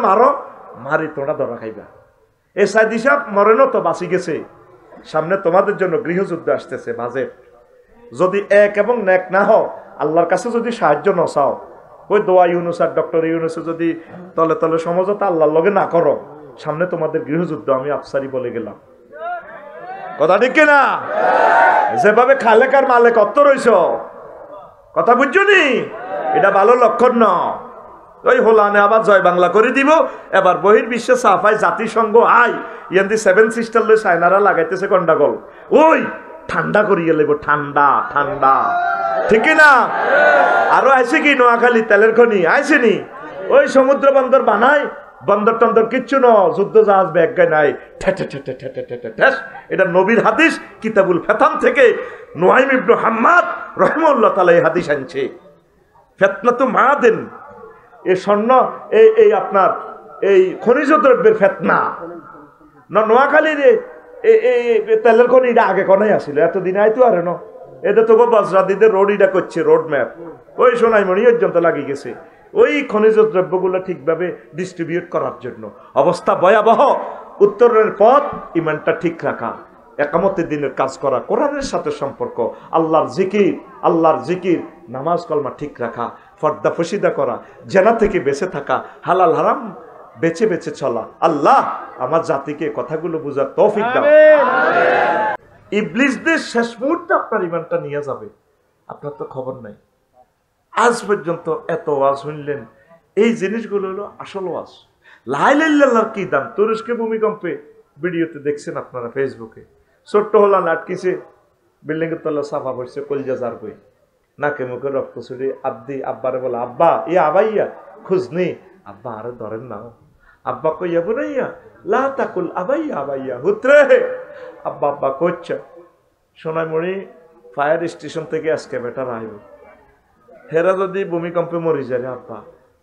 মারি তোমরা ধরা খাইবা। এই সাইদি সাহেব মরেনও তো বাঁচি গেছে, সামনে তোমাদের জন্য গৃহযুদ্ধ আসতেছে, বাজেট। যদি এক এবং নেক না হও, আল্লাহর কাছে যদি সাহায্য ন চাও, ওই দোয়া ইউনুস আর ডক্টর ইউনুসে যদি তলে তলে সমঝোতা আল্লাহর লগে না করো, সামনে তোমাদের গৃহযুদ্ধ। আমি আফসারি বলে গেলাম, কথা ঠিক না? যেভাবে খালেকার মালেক অত্ত রইছ, কথা বুঝছো নি? এটা ভালো লক্ষণ ন। ওই হোলানে আবার জয় বাংলা করে দিব। এবার বহির্বিশ্বে সাফাই জাতিসংঘ ইয়ান্দি 7 সিস্টার লই চায়নারা লাগাইতেছে গন্ডাগোল, ওই ঠান্ডা করিয়ে লেব, ঠান্ডা ঠান্ডা, ঠিক না? আরো আইছে কি নোয়াখালী তেলের খনি আইসেনি, ওই সমুদ্র বন্দর বানাই বন্দর টন্দর কিচ্ছু ন, যুদ্ধ জাহাজ ব্যাগ্গায় নাই, ঠেস। এটা নবীর হাদিস, কিতাবুল ফেতান থেকে নুয়াইম ইবনে হাম্মাদ রাহিমাহুল্লাহ তাআলা এই হাদিস আনছে। ফিতনাতু মাআদিন, এই স্বর্ণ এই আপনার এই খনিজ দ্রব্যের ফিতনা নোয়াখালীর এই তেলের খনি এটা আগে কোনাই আসিল, এতদিন আইতো আরে ন, এটা তো বজ্রাদিদের রোড এটা করছে, রোড ম্যাপ ওই সোনাইমণি পর্যন্ত লাগিয়ে গেছে ওই খনিজ দ্রব্যগুলো ঠিকভাবে ডিস্ট্রিবিউট করার জন্য। অবস্থা ভয়াবহ। উত্তরের পথ ইমানটা ঠিক রাখা, একামতের দিনের কাজ করা, কোরআনের সাথে সম্পর্ক, আল্লাহর জিকির, নামাজ কলমা ঠিক রাখা, পর্দা ফসিদা করা, জেনা থেকে বেঁচে থাকা, হালাল হারাম বেছে বেছে চলা। আল্লাহ আমার জাতিকে কথাগুলো বুঝার তৌফিক দাও। ইবলিসদের শেষ মুহূর্তে আপনার ইমানটা নিয়ে যাবে, আপনার তো খবর নাই। আজ পর্যন্ত এত ওয়াজ শুনলেন, এই জিনিসগুলো হলো আসল ওয়াজ। লা ইলাহা ইল্লাল্লাহর কি দাম? তুরস্কে ভূমিকম্পে ভিডিওতে দেখছেন আপনারা ফেসবুকে, ছোট্ট হলান আটকিছে, বিল্ডিং এর তলা সাফা পড়ছে, কলজা জার বই, নাকে মুখে রক্ত ছড়িয়ে আব্বারে বলে, আব্বা ইয়া আবাইয়া খুঁজনি, আব্বা আরে ধরেন না, আব্বা কইয়া বুনাইয়া লা তাকুল আবাইয়া আবাইয়া হুতরে, আব্বা আব্বা করছে। সোনাইমণি ফায়ার স্টেশন থেকে আজকে বেটার আইব, হেরা যদি ভূমিকম্পে মরি যায় আব্বা,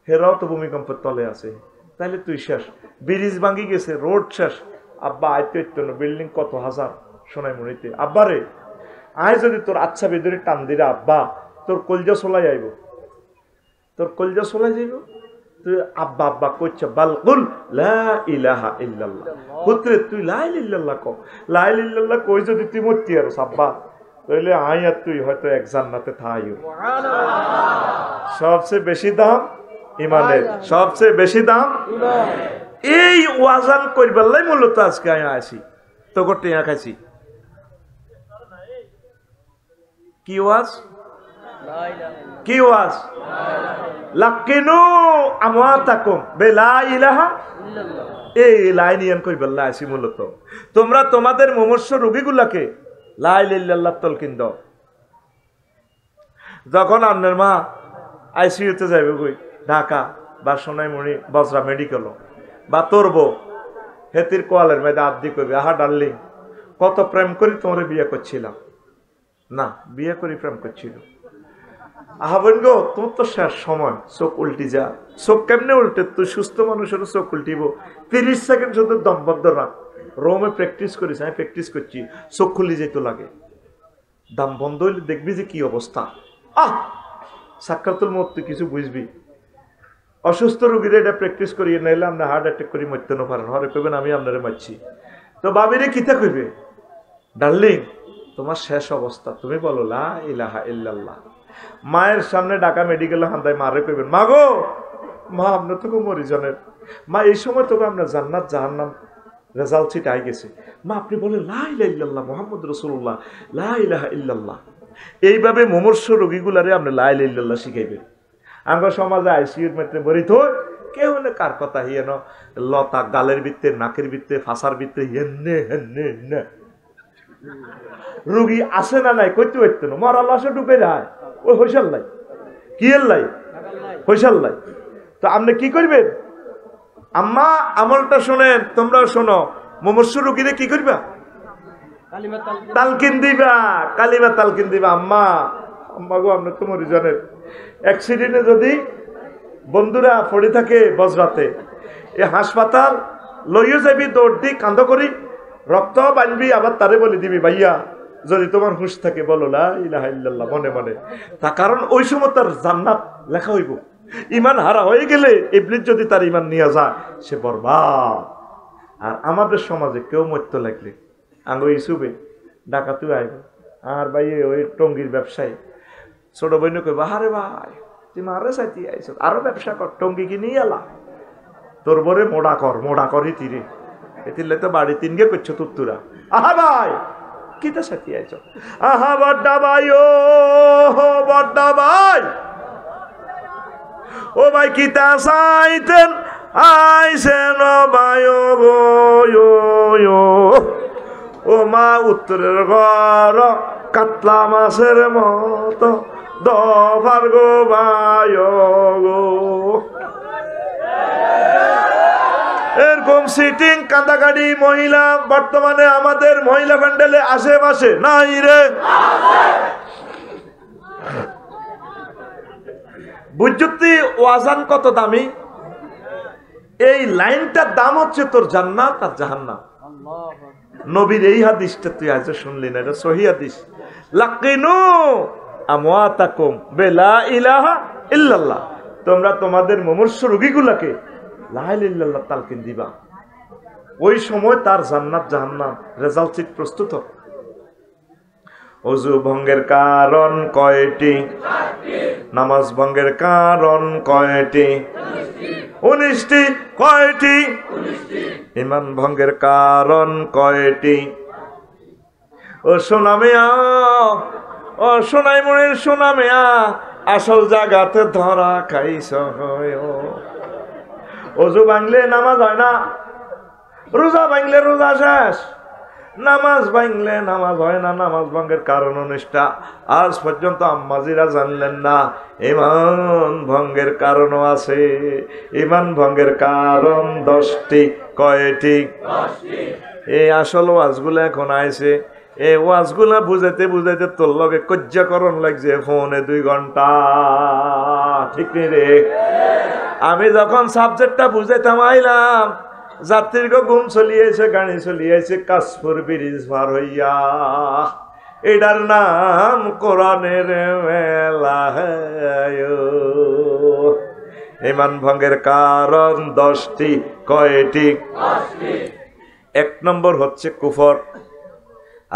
হেরাও তো ভূমিকম্পের তলে আছে, তাহলে তুই শেষ, ব্রিজ ভাঙি গেছে, রোড শেষ, আব্বা আইতে হইতো না, বিল্ডিং কত হাজার সোনাইমণিতে, আব্বা রে আয় যদি তোর আচ্ছা বেদরে টান দিলে আব্বা তোর কলজা সোলাই আইব, তোর কলজা সোলাই যাইব। তুই আব্বা আব্বা করছে, বালকুল লা ইলাহা ইল্লাল্লাহ, পুত্রে তুই লা ইলাহা ইল্লাল্লাহ ক, লা ইলাহা ইল্লাল্লাহ কই যদি তুই মরতি আর আব্বা, তাহলে আই আর তুই হয়তো এক জান্নাতে থাইও। সবচেয়ে বেশি দাম ইমানের, সবচেয়ে বেশি দাম এই ওয়াজান করবার মূলত আজকে আমি আসি, তো করতে খাইছি কি ওয়াজ, কি ওয়াজ, লাকিনু আমওয়াতাকুম বিলা ইলাহা ইল্লাল্লাহ, এই লাইন ইয়ান কইবার আসি মূলত। তোমরা তোমাদের মুমূর্ষ রোগীগুলাকে লা ইলাহা ইল্লাল্লাহ তলকিন দাও। যখন আপনার মা আইসিইউতে যাইবে কই, ঢাকা বা সোনাইমণি বজরা মেডিকেল, বা তোর বউ হেতির কোয়ালের মেয়েদা আদি করবে, আহা ডার্লিং কত প্রেম করি তোমারে বিয়ে করছিলাম, না বিয়ে করি প্রেম করছিল, আহা বোন গো তোমার তো শেষ সময়, চোখ উল্টি যা, চোখ কেমনে উল্টে, তুই সুস্থ মানুষেরও চোখ উল্টিব, 30 সেকেন্ড শুধু দমবদ্ধ রাখ, রোমে প্র্যাকটিস করিস, আমি প্র্যাকটিস করছি, চোখ খুলি যেত লাগে, দাম বন্ধ হইলে দেখবি যে কি অবস্থা। সাক্ষাতুল মত তুই কিছু বুঝবি। অসুস্থ রোগীরা এটা প্র্যাকটিস করিয়ে নাইলে আপনি হার্ট অ্যাটাক করি মরতে না পারেন, হরে কইবেন আমি আপনারে মারছি, তো বাবিরে কিতা কইবে, ডার্লিং তোমার শেষ অবস্থা, তুমি বলো লা ইলাহা ইল্লাল্লাহ। মায়ের সামনে ঢাকা মেডিকেলে হান্দায় মারে কইবেন, মা গো মা আপনার তো মরিজনের মা, এই সময় তোকে আপনার জান্নাত জাহান্নাম রেজাল্ট সিট আই গেছে, মা আপনি বলেন লা ইলাহা ইল্লাল্লাহ মুহাম্মদ রাসূলুল্লাহ লা ইলাহা ইল্লাল্লাহ। এইভাবে মুমূর্ষ রোগীগুলারে আপনি লা ইলাহা ইল্লাল্লাহ শিখাইবেন। আমার সমাজে আইসিইউর মধ্যে মরি তো কেউ না কার কথা হিয়েন লতা গালের ভিত্তে, নাকের ভিত্তে, ফাঁসার ভিত্তে, হেন্নে হেন্নে হেন্নে রুগী আসে না নাই কইতে পারতো না, মরাল আসে ঢুকে যায় ওই হইসাল লাই, কি এর লাই, হইসাল লাই। তো আপনি কি করবেন, আম্মা আমলটা শোনেন, তোমরাও শোনো, মুমূর্ষ রুগীরে কি করবা, তালকিন দিবা, কালিমা তালকিন দিবা। আম্মা আম্মা গো আপনি তো মরি জানেন, অ্যাক্সিডেন্টে যদি বন্ধুরা পড়ে থাকে বজরাতে, এ হাসপাতাল লইও যাবি, দৌড় দি কান্দ করি, রক্ত বানবি, আবার তারে বলে দিবি ভাইয়া যদি তোমার হুঁশ থাকে বলো লা ইলাহা ইল্লাল্লাহ মনে মনে, তা কারণ ওই সময় তার জান্নাত লেখা হইব। ইমান হারা হয়ে গেলে ইবলিস যদি তার ইমান নিয়ে যায় সে বরবাদ। আর আমাদের সমাজে কেউ মরতে লাগলে আঙ্গ ইসুবে ডাকাতু আইব, আর ভাই ওই টঙ্গির ব্যবসায়ী ছোট বইন কইব, আরে ভাই তুই মারে চাইতে আইস, আরো ব্যবসা কর, টঙ্গি কি নিয়ে এলা, তোর বরে মোড়া করি তীরে, এতিলে তো বাড়ি তিনগে করছো তুত্তুরা, আহা ভাই কিতা সাথে আইছ, আহা বড়দা ভাই, ও বড়দা ভাই, ও ভাই কিতা চাইতেন আইসেন ভাই, ও মা উত্তরের ঘর কাতলা মাছের মতো দফার গো ভাই গো। এরকম সিটিং কাঁদাকাটি মহিলা বর্তমানে আমাদের মহিলা প্যান্ডেলে আশেপাশে নাই রে। বুঝতি ওয়াজান কত দামি? এই লাইনটার দাম হচ্ছে তোর জান্নাত আর জাহান্নাম। নবীর এই হাদিসটা তুই আজ শুনলি না, এটা সহিহ হাদিস। লাকিনু আমওয়াতাকুম বিলা ইলাহা ইল্লাল্লাহ, তোমরা তোমাদের মুমূর্ষ রোগীগুলোকে লা ইলাহা ইল্লাল্লাহ তালকিন দিবা। ওই সময় তার জান্নাত জাহান্নাম রেজাল্ট শীট প্রস্তুত। ওযু ভঙ্গের কারণ কয়টি? নামাজ ভঙ্গের কারণ কয়টি? 19টি। কয়টি? ঈমান ভঙ্গের কারণ কয়টি? ও সোনা মিয়া, ও সোনাই মনের সোনা মিয়া, আসল জায়গাতে ধরা খাইছ। ওযু ভাঙলে নামাজ হয় না, রোজা ভাঙলে রোজা শেষ, নামাজ ভাঙলে নামাজ হয় না। নামাজ ভঙ্গের কারণ 19টা, আজ পর্যন্ত আম্মাজিরা জানলেন না। ঈমান ভঙ্গের কারণও আছে। ঈমান ভঙ্গের কারণ 10টি। কয়টি? 10টি। এই আসল ওয়াজগুলো এখন আইছে, এই ওয়াজগুলা বুঝাইতে বুঝাইতে তোর লগে কজ্জাকরণ লাগছে ফোনে 2 ঘন্টা। ঠিক নেই রে? আমি যখন সাবজেক্টটা বুঝাইতাম আইলাম, যাত্রীকে ঘুম চলিয়েছে, গাড়ি চলিয়েছে কাশপুর ব্রিজ পার হইয়া। এটার নাম কোরআনের মেলা। ঈমান ভঙ্গের কারণ 10টি। কয়টি? 1 নম্বর হচ্ছে কুফর,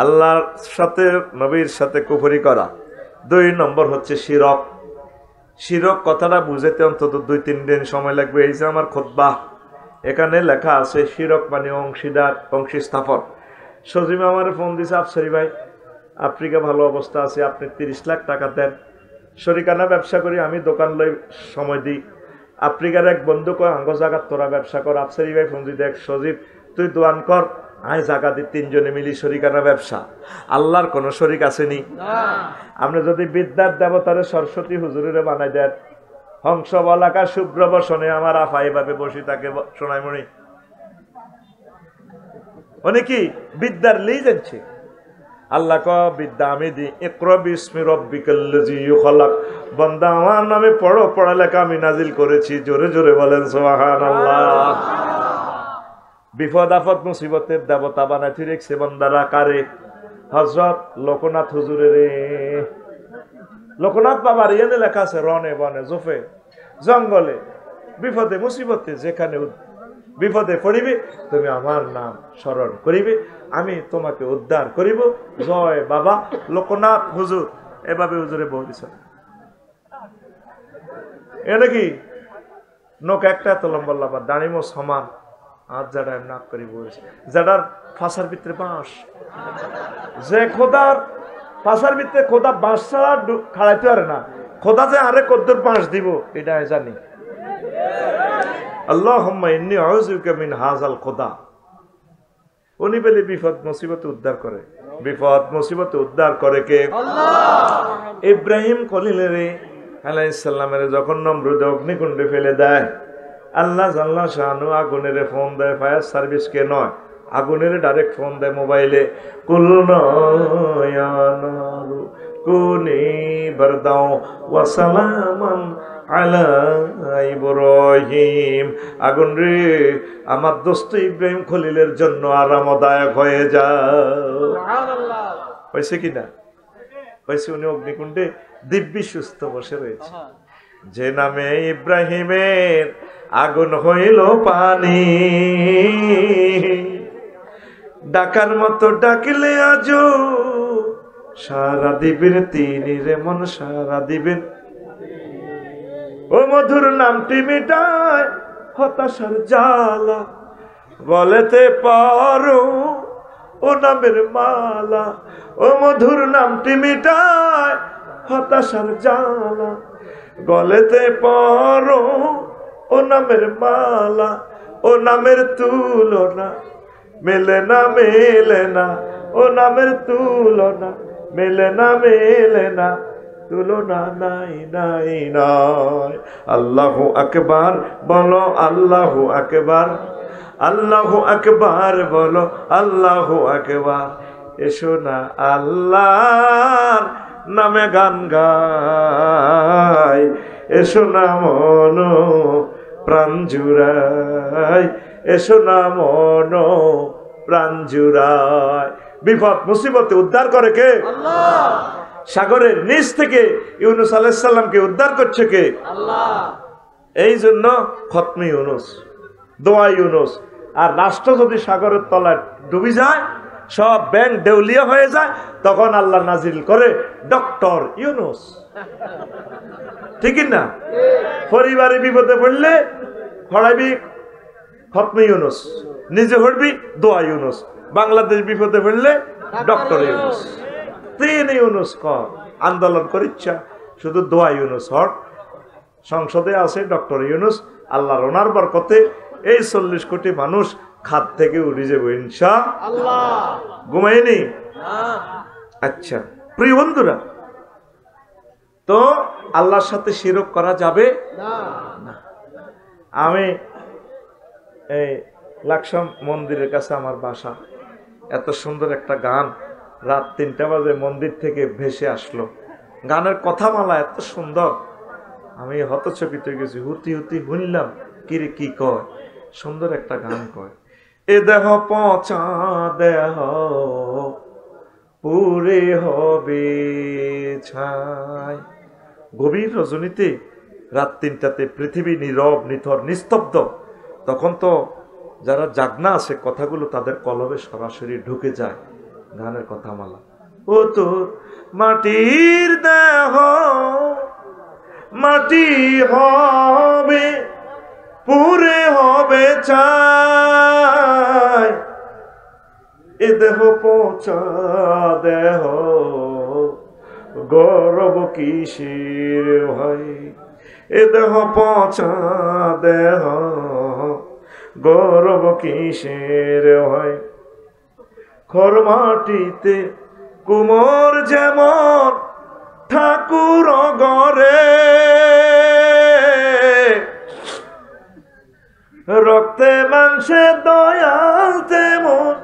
আল্লাহর সাথে নবীর সাথে কুফরি করা। 2 নম্বর হচ্ছে শিরক। শিরক কথাটা বুঝাইতে অন্তত 2-3 দিন সময় লাগবে। এই যে আমার খুতবা, এখানে লেখা আছে শিরক মানে অংশীদার, অংশী স্থাপন। সজিম আমার ফোন দিছে, আফসারি ভাই আফ্রিকা ভালো অবস্থা আছে, আপনি 30 লাখ টাকা দেন। শরিকানা ব্যবসা করি, আমি দোকান লই সময় দিই। আফ্রিকার এক বন্ধু কয় আঙ্গ জায়গার তোরা ব্যবসা কর। আফসারি ভাই ফোন দিই, দেখ সজীব তুই দোয়ান কর, আয় জায়গা দিই, 3 জনে মিলি শরিকানা ব্যবসা। আল্লাহর কোন শরিক আসেনি। আপনি যদি বিদ্যার দেবতারে সরস্বতী হুজুরের বানাই দেন, হংস বলাকা শুভ্র বসনে আমার আফা এভাবে বসে থাকে সোনাইমণি, উনি কি বিদ্যার লেই যাচ্ছে। আল্লাহ ক বিদ্যা আমি দিই, ইকরা বিসমি রাব্বিকাল্লাযী খালাক, বান্দা আমার নামে পড়ো, পড়ালেখা আমি নাজিল করেছি। জোরে জোরে বলেন সুবহানাল্লাহ। বিপদ আপদ মুসিবতের দেবতা বানাইতে রেখেছে বান্দারা কারে? হযরত লোকনাথ হুজুরের। লোকনাথ বাবার এনে লেখা আছে রনে বনে জোফে জঙ্গলে বিপদে মুসিবতে যেখানে বিপদে পড়িবে তুমি আমার নাম স্মরণ করিবে, আমি তোমাকে উদ্ধার করিব। জয় বাবা লোকনাথ হুজুর। এভাবে হুজুরে বলিস এ নাকি নোক একটা এত লম্বা লম্বা, দাঁড়িমো সমান, আর যারা নাক করি বলছে, যারার ফাঁসার ভিতরে বাঁশ, যে খোদার ফাঁসার ভিতরে খোদা বাঁশ ছাড়া খাড়াইতে পারে না, খোদা যে আরে কদ্দুর বাঁশ দিব এটা জানি। আল্লাহুম্মা ইন্নী আউযুবিকা মিন হাযাল খোদা। উনি বলে বিপদ মুসিবতে উদ্ধার করে। বিপদ মুসিবতে উদ্ধার করে কে? আল্লাহ। ইব্রাহিম খলিলের আলাইহিস সালামের যখন নমরুদ অগ্নিকুণ্ডে ফেলে দেয়, আল্লাহ জাল্লা শানু আগুনের ফোন দেয়, ফায়ার সার্ভিস কে নয়, আগুনের ডাইরেক্ট ফোন দেয় মোবাইলে, কুলনা ইয়া নারু কুনি বারদাও ওয়া সালামান আলা ইব্রাহিম। আগুন রে আমার দোস্ত ইব্রাহিম খলিলের জন্য আরামদায়ক হয়ে যাও। সুবহানাল্লাহ। হয়েছে কিনা? হয়েছে। উনি অগ্নিকুণ্ডে দিব্যি সুস্থ বসে রয়েছে। যে নামে ইব্রাহিমের আগুন হইল পানি, ডাকার মতো ডাকলে আজো সারা দিবেন তিনি রে মন সারা দিবেন। ও মধুর নামটি মিটায় হতাশার জ্বালা, বলেতে পারো ও নামের মালা। ও মধুর নামটি মিটায় হতাশার জ্বালা, গলেতে পারো ও নামের মালা। ও নামের তুলনা মেলে না মেলে না, ও নামের তুলনা মেলে না মেলে না, তুলনা নাই নাই নাই। আল্লাহু আকবার বলো, আল্লাহু আকবার, আল্লাহু আকবার বলো, আল্লাহু আকবার। এসো না আল্লাহর নামে গান গাই, এসো না মন প্রাণ জুড়াই, এসো না মন প্রাণ জুড়াই। বিপদ মুসিবতে উদ্ধার করে কে? আল্লাহ। সাগরের নিচ থেকে ইউনুস আলাইহিস সালামকে উদ্ধার করছে কে? আল্লাহ। এই জন্য খতমে ইউনুস, দোয়া ইউনুস। আর রাষ্ট্র যদি সাগরের তলায় ডুবে যায়, সব ব্যাংক দেউলিয়া হয়ে যায়, তখন আল্লাহ নাজিল করে ডক্টর ইউনুস। ঠিক না? পরিবারে বিপদে পড়লে হড়াইবি খতমে ইউনুস, নিজে হড়বি দোয়া ইউনুস। বাংলাদেশ বিপদে পড়লে ডক্টর ইউনুস। তিন ইউনুস কর আন্দোলন করিচ্ছা, শুধু দোয়া ইউনুস হট। সংসদে আছে ডক্টর ইউনুস। আল্লাহর ওনার বরকতে এই 40 কোটি মানুষ খাত থেকে উড়ে যাবো ইনশাআল্লাহ। ঘুমাইনি? আচ্ছা প্রিয় বন্ধুরা, তো আল্লাহর সাথে শিরক করা যাবে না। আমি এই লাকসাম মন্দিরের কাছে আমার বাসা। এত সুন্দর একটা গান রাত 3টা বাজে মন্দির থেকে ভেসে আসলো। গানের কথামালা এত সুন্দর, আমি হতচকিত হয়ে গেছি। হুতি হুতি শুনলাম, কিরে কি কয়, সুন্দর একটা গান কয়। এ দেহ পচা দেহ পুরে হবে ছাই। গভীর রজনীতে রাত 3টাতে পৃথিবী নীরব, নিথর, নিস্তব্ধ। তখন তো যারা জাগনা আছে কথাগুলো তাদের কলবে সরাসরি ঢুকে যায়। গানের কথামালা, ও তোর মাটির দেহ মাটি হবে পুরে হবে ছাই। এ দেহ পচা দেহ গৌরব কিসের ভাই। এ দেহ পচা দেহ গৌরব কিসের ভাই। খর মাটিতে কুমোর যেমন ঠাকুর গড়ে, রক্তে মাংসে দয়াল তেমন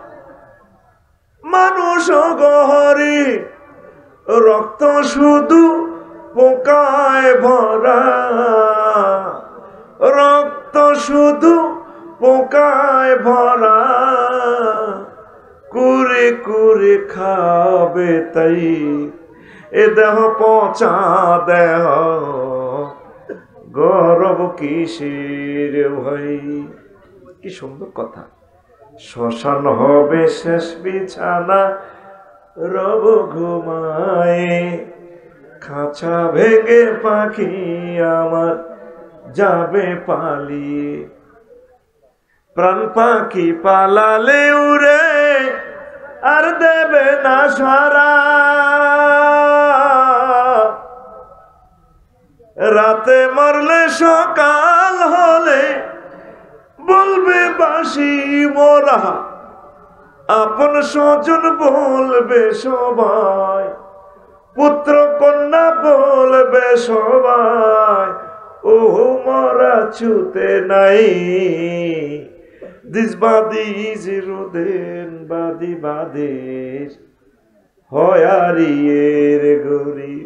মানুষ গহরি। রক্ত শুধু পোকায় ভরা, রক্ত শুধু পোকায় ভরা। কুরে কুরে খাবে তাই এ দেহ পচা দেহ গৌরব কিসের ভাই। কি সুন্দর কথা। শ্মশান হবে শেষ বিছানা রব ঘুমায়। খাঁচা ভেঙে পাখি আমার যাবে পালিয়ে। প্রাণ পাখি পালালে উড়ে আর দেবে না সারা। রাতে মরলে সকাল হলে বলবে বাসি মোরা। আপন স্বজন বলবে সবাই, পুত্র কন্যা বলবে সবাই, ও মরা ছুতে নাই। This body is রোদেন বাদি বাদের হয়ারিয়ের গরি।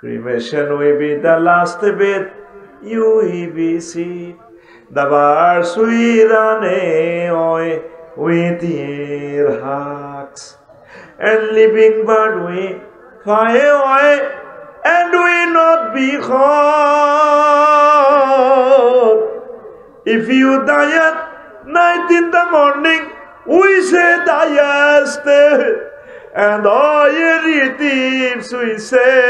Cremation will be the last bit you will see. The birds will run away with their hearts, and living bird will fly away and will not be caught. If you die at night in the morning, we say diaste, and all your relatives we say,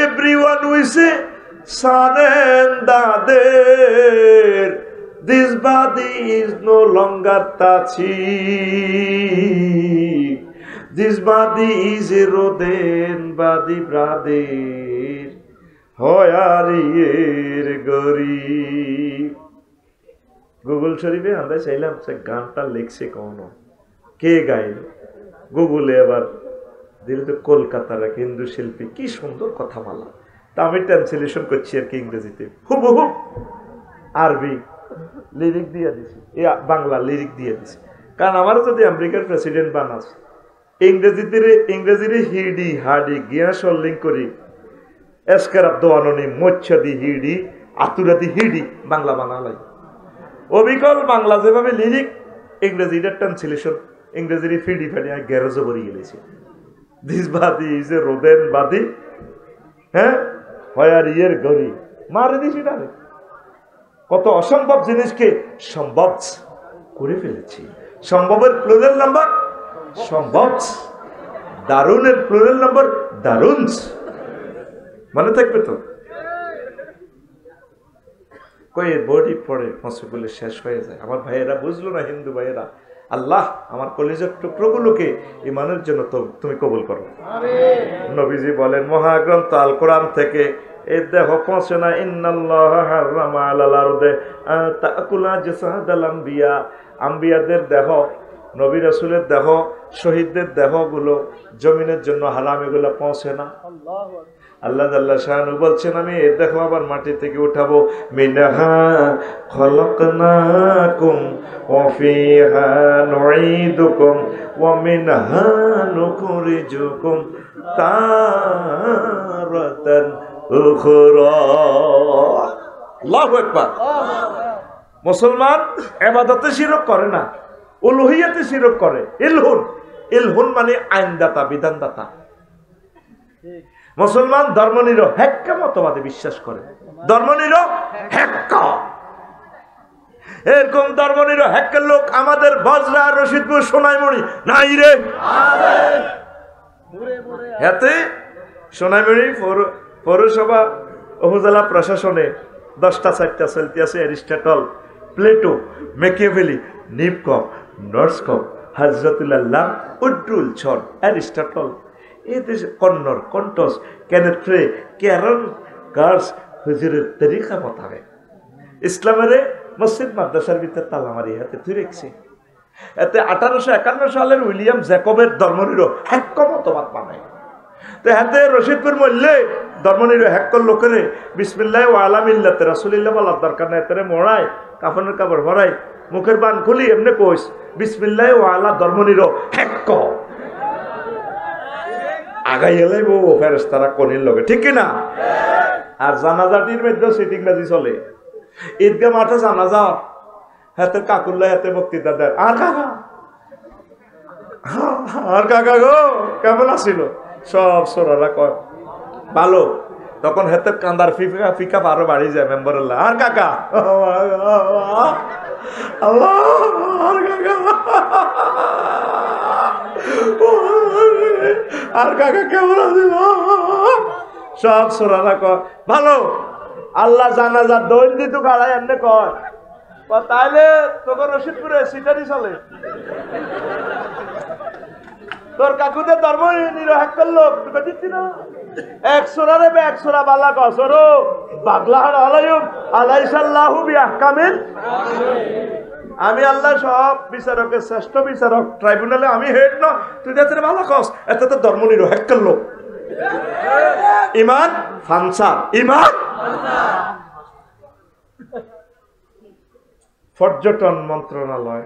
everyone we say, son and daughter, this body is no longer touching. This body is a roden body brother. হয়ারিয়ের গরিব। Google শরীফে আমরা চাইলাম সে গানটা লিখছে কোন, কে গাইল, গুগলে আবার দিল তো কলকাতার এক হিন্দু শিল্পী। কি সুন্দর কথামালা। তা আমি ট্রান্সলেশন করছি আর কি ইংরেজিতে হুবহু। আরবি লিরিক দিয়ে দিছি, বাংলা লিরিক দিয়ে দিছি। কারণ আমার যদি আমেরিকার প্রেসিডেন্ট বানাস ইংরেজিরে হিডি হাডি গিয়া সল্লিং করি এসকারাব দোয়ানি মচ্ছাদি হিডি আতুরাদি হিডি বাংলা বানালাই অবিকল বাংলা যেভাবে লিরিক ইংরেজিটার ট্রান্সলেশন ইংরেজির ফিডি ফেডি গ্যারেজও ভরে গেলেছে দিস বাদি ইজ এ রোদেন বাদি হ্যাঁ হয়ার ইয়ের গড়ি মারে দিছি না কত অসম্ভব জিনিসকে সম্ভব করে ফেলেছি। সম্ভবের প্লুরাল নাম্বার সম্ভব, দারুণের প্লুরাল নাম্বার দারুণ। মনে থাকবে তো? কই বডি পড়ে পসিবলে শেষ হয়ে যায়। আমার ভাইয়েরা বুঝলো না, হিন্দু ভাইয়েরা, আল্লাহ আমার কলিজার টুকরোগুলোকে ঈমানের জন্য তো তুমি কবুল করো। নবীজি বলেন মহাগ্রন্থ আল কোরআন থেকে এই দেখো পৌঁছে না ইন্নাল্লাহা হারামা আলাল আরদে তাকুলা জাসাদাল আম্বিয়া, আম্বিয়াদের দেহ, নবী রাসূলের দেহ, শহীদদের দেহগুলো জমিনের জন্য হারাম, এগুলো পৌঁছে না। আল্লাহ জাল্লা শানু বলছেন আমি এই দেখো আবার মাটি থেকে উঠাবো, মিনহা খলাকনাকুম ওয়া ফিহা নুঈদুকুম ওয়া মিনহা নুখরিজুকুম তারাতান উখরা। আল্লাহু আকবার। মুসলমান ইবাদতে শিরক করে না, উলুহিয়াতে শিরক করে। ইলহুন মানে আইনদাতা, বিধানদাতা। মুসলমান ধর্মনিরপেক্ষ মতবাদে বিশ্বাস করে, ধর্মনিরপেক্ষ। এরকম ধর্মনিরপেক্ষ লোক আমাদের বজরা, রশিদপুর, সোনাইমুড়ি নাই রে। এতে সোনাইমুড়ি পৌরসভা উপজেলা প্রশাসনে 10টা 4টা চলতে আছে অ্যারিস্টটল, প্লেটো, মেকিয়াভেলি, নিপকম, নর্সকম, হযরতুল্লাহ, উড্রুল ছন, অ্যারিস্টটল, এই দেশে কন্নর, কন্টস, কেনেথ্রে, ক্যারন, গার্স হুজুরের তরিকা মোতাবেক ইসলামের মসজিদ মাদ্রাসার ভিতরে তালা মারি হাতে তুই রেখেছে। এতে 1851 সালের উইলিয়াম জ্যাকবের ধর্মনিরপেক্ষ মতবাদ বানায়। তো হাতে রশিদপুর মল্লে ধর্মনিরপেক্ষ লোকেরে বিসমিল্লাহ ওয়া আলা মিল্লাতে রাসূলিল্লাহ বলার দরকার নাই, তারে মোড়ায় কাফনের কাপড় ভরাই মুখের বান খুলি এমনি কইস বিসমিল্লাহ ওয়া আলা ধর্মনিরপেক্ষ আগাই এলাই বউ ফেরেশতারা কোনির লগে, ঠিক কিনা? আর জানাজাটির মধ্যে সিটিং বাজি চলে। ঈদগাহ মাঠে জানাজা, হাতে কাকুল্লা হাতে বক্তৃতা দেয়, আর কাকা গো কেমন আসিল? সব সোরারা কয় ভালো। তখন হাতে কান্দার ফিকা ফিকা আরো বাড়ি যায় মেম্বার, আর কাকা আল্লাহ, আর কাকা, আর কাকা কেমন আছে? সব সোরারা কয় ভালো। আল্লাহ জানাজা দৈন দিত গাড়াই এমনি কয়, তাইলে তোকে রশিদপুরে সিটারি চলে। তোর কাকুদের ধর্ম নিরপেক্ষ লোক তোকে দিচ্ছি না। 100 রে 100 বালা কসরো বাগলাহার আলাইম আলাইসাল্লাহু বিআহকামিল। আমি আল্লাহ সব বিচারকের শ্রেষ্ঠ বিচারক, ট্রাইব্যুনালে আমি হেড না, তুই যাতে ভালো কস। এতে তো ধর্ম নিরপেক্ষ লোক। ইমান ফানসার, ইমান। পর্যটন মন্ত্রণালয়,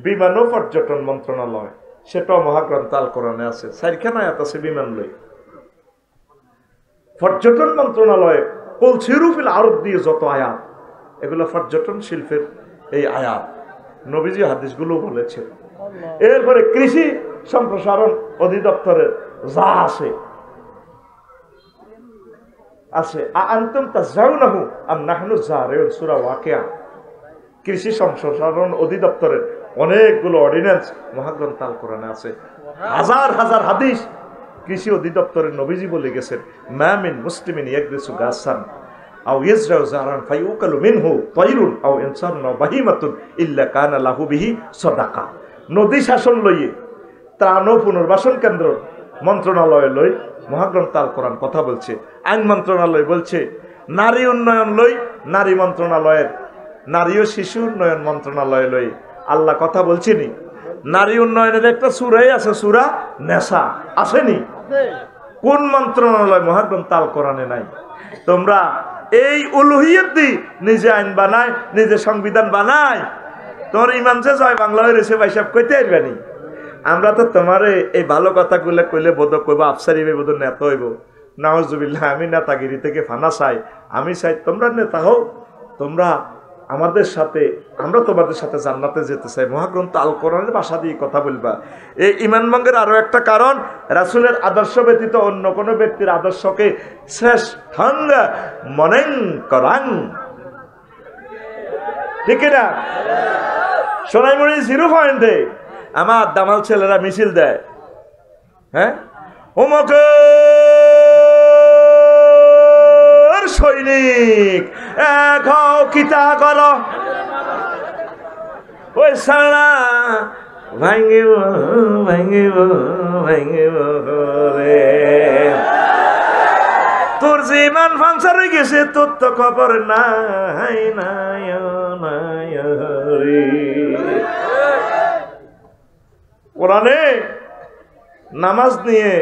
বিমান ও পর্যটন মন্ত্রণালয়, সেটাও মহাগ্রন্থ আল কোরআনে আছে। 4খানা আয়াত আছে বিমান লই। পর্যটন মন্ত্রণালয়ে কুলসিরুফিল আরব দিয়ে যত আয়াত, এগুলো পর্যটন শিল্পের এই আয়াত। নবীজি হাদিসগুলো বলেছে। এরপরে কৃষি সম্প্রসারণ অধিদপ্তরের যা আছে আছে আনতুম তাজাউনাহু আম নাহনু জারিউন, সূরা ওয়াকিয়া। কৃষি সম্প্রসারণ অধিদপ্তরের অনেকগুলো অর্ডিন্যান্স মহাগ্রন্থ আল কোরআনে আছে। হাজার হাজার হাদিস কৃষি অধিদপ্তরের নবীজি বলে গেছেন, মা মিন মুসলিমিন ইয়াগরিসু গাসান আও ইয়াজরাউ জারান ফায়ুকালু মিনহু তায়রুন আও ইনসানুন আও বাহিমাতুন ইল্লা কানা লাহু বিহি সাদাকা। নদী শাসন লইয়ে ত্রাণ ও পুনর্বাসন কেন্দ্র মন্ত্রণালয় লই মহাগ্রন্থ আল কোরআন কথা বলছে। আইন মন্ত্রণালয় বলছে, নারী উন্নয়ন লই নারী মন্ত্রণালয়ের, নারী ও শিশু উন্নয়ন মন্ত্রণালয় লই আল্লাহ কথা বলছেনি। নারী উন্নয়নের একটা সূরাই আছে, সূরা নেসা, আসেনি? কোন মন্ত্রণালয় মহাগ্রন্থ আল কোরআনে নাই? তোমরা এই উলুহিয়ত দি নিজে আইন বানায়, নিজে সংবিধান বানায়। তোমার ইমান যে জয় বাংলা হয়ে রয়েছে ভাই সাহেব কইতে পারবানি। আমরা তো তোমারে এই ভালো কথাগুলো কইলে বোধ কইব আফসারি হইব, বোধ নেতা হইব। নাউজুবিল্লাহ, আমি নেতাগিরি থেকে ফানা চাই। আমি চাই তোমরা নেতা হও, তোমরা আমাদের সাথে, আমরা তোমাদের সাথে জান্নাতে যেতে চাই। মহাগ্রন্থ আল কোরআনের ভাষা দিয়ে কথা বলবা। এই ইমান ভঙ্গের আরো একটা কারণ, রাসূলের আদর্শ ব্যতীত অন্য কোনো ব্যক্তির আদর্শকে শ্রেষ্ঠ মনেন করাং, ঠিক না? সোনাইমুড়ি 0 পয়েন্টে আমার দামাল ছেলেরা মিছিল দেয়, হ্যাঁ, ওমকে সৈনিক এক কিতা কর, ওই সারা ভাঙিব ভাঙিব ভাঙিব রে, তোর যে ইমান ফাংশন হয়ে গেছে তোর তো খবর নাই নাই নাই রে। কোরআনে নামাজ নিয়ে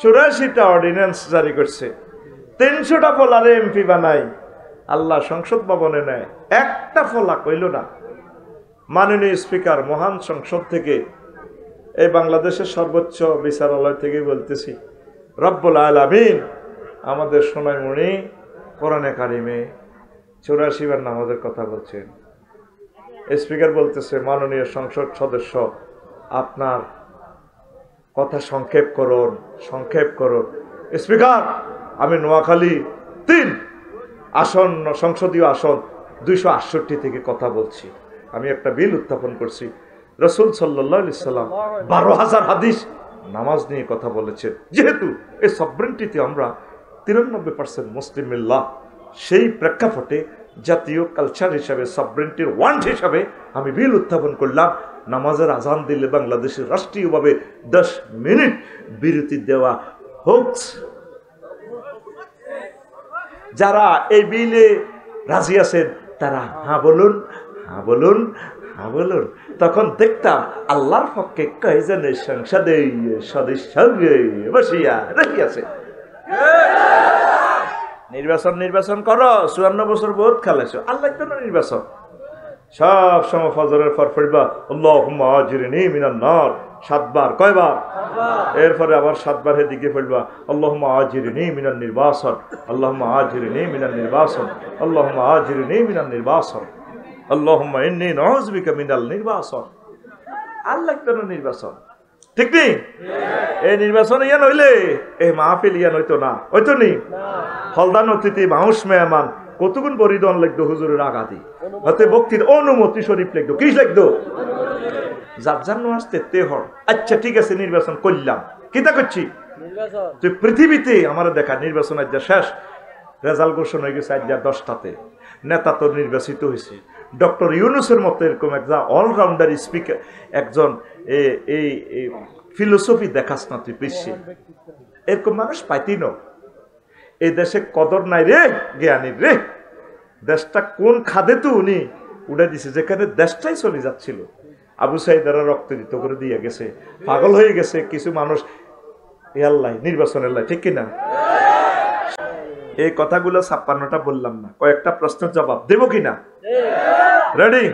84টা অর্ডিন্যান্স জারি করছে, 300টা ফলারে এমপি বানাই, আল্লাহ সংসদ ভবনে নেয়, একটা ফলা কইল না। মাননীয় স্পিকার মহান সংসদ থেকে, এই বাংলাদেশের সর্বোচ্চ বিচারালয় থেকে বলতেছি, রব্বুল আলামিন আমাদের সোনাইমুড়ি কোরআনে কারিমে 84 বার নামাজের কথা বলছেন। স্পিকার বলতেছে, মাননীয় সংসদ সদস্য আপনার কথা সংক্ষেপ করুন, সংক্ষেপ করুন। স্পিকার, আমি নোয়াখালী 3 আসন, সংসদীয় আসন 268 থেকে কথা বলছি। আমি একটা বিল উত্থাপন করছি। রাসূল সাল্লাল্লাহু আলাইহি সাল্লাম 12,000 হাদিস নামাজ নিয়ে কথা বলেছেন। যেহেতু এই সবরেন্টিতে আমরা 93% মুসলিম মিল্লাহ, সেই প্রেক্ষাপটে জাতীয় কালচার হিসাবে, সবরেন্টির ওয়ান্ট হিসাবে আমি বিল উত্থাপন করলাম, নামাজের আজান দিলে বাংলাদেশের রাষ্ট্রীয়ভাবে 10 মিনিট বিরতি দেওয়া হোক। যারা এই বিলে রাজি আছেন তারা হ্যাঁ বলুন, হ্যাঁ বলুন, হ্যাঁ বলুন। তখন দেখতাম আল্লাহর পক্ষে কয়জনের সংসদে সদস্য বসিয়া রহিয়াছে। নির্বাচন নির্বাচন করো, 54 বছর বহুত খেলাইছো, আল্লাহ তো নির্বাচন। সব সময় ফজরের পর পড়বা আল্লাহুম্মা আজিরনি মিনান নার 7 বার, কয়বার? এরপরে আবার 7 বার এদিকে পড়বা আল্লাহুম্মা আজিরনি মিনান নির্বাসন, আল্লাহুম্মা আজিরনি মিনান নির্বাসন, আল্লাহুম্মা আজিরনি মিনান নির্বাসন, আল্লাহুম্মা ইন্নী নাউযু বিকা মিনাল নির্বাসন। আল্লাহ তো নির্বাচন, ঠিক নেই? এই নির্বাচন ইয়ান হইলে এই মাহফিল ইয়ান হইতো না, হইতো নি? হলদান অতিথি মাউস মেহমান কতগুণ বরিদন লাগতো, হুজুরের আগাদি হতে বক্তির অনুমতি শরীফ লাগতো, কি লাগতো? যার জানো আসতে তে হর। আচ্ছা ঠিক আছে, নির্বাচন করলাম, কিতা করছি? তুই পৃথিবীতে আমার দেখা নির্বাচন আজ শেষ, রেজাল্ট ঘোষণা হয়ে গেছে আজ 10টাতে, নেতা তো নির্বাচিত হয়েছে। ডক্টর ইউনূসের মতো এরকম একজন অলরাউন্ডার স্পিকার, একজন এই ফিলোসফি দেখাস না তুই বিশ্বে, এরকম মানুষ পাইতি না। এই দেশে কদর নাই রে জ্ঞানীর রে। দেশটা কোন খাদে তো উনি উড়ে দিছে, যেখানে দেশটাই চলে যাচ্ছিল। আবু সাইদারা রক্তাক্ত করে দিয়ে গেছে, পাগল হয়ে গেছে কিছু মানুষ। আল্লাহ নির্বাচনের লাই, ঠিক কিনা? এই কথাগুলো 56টা বললাম না, কয়েকটা প্রশ্নের জবাব দেব কিনা? রেডি?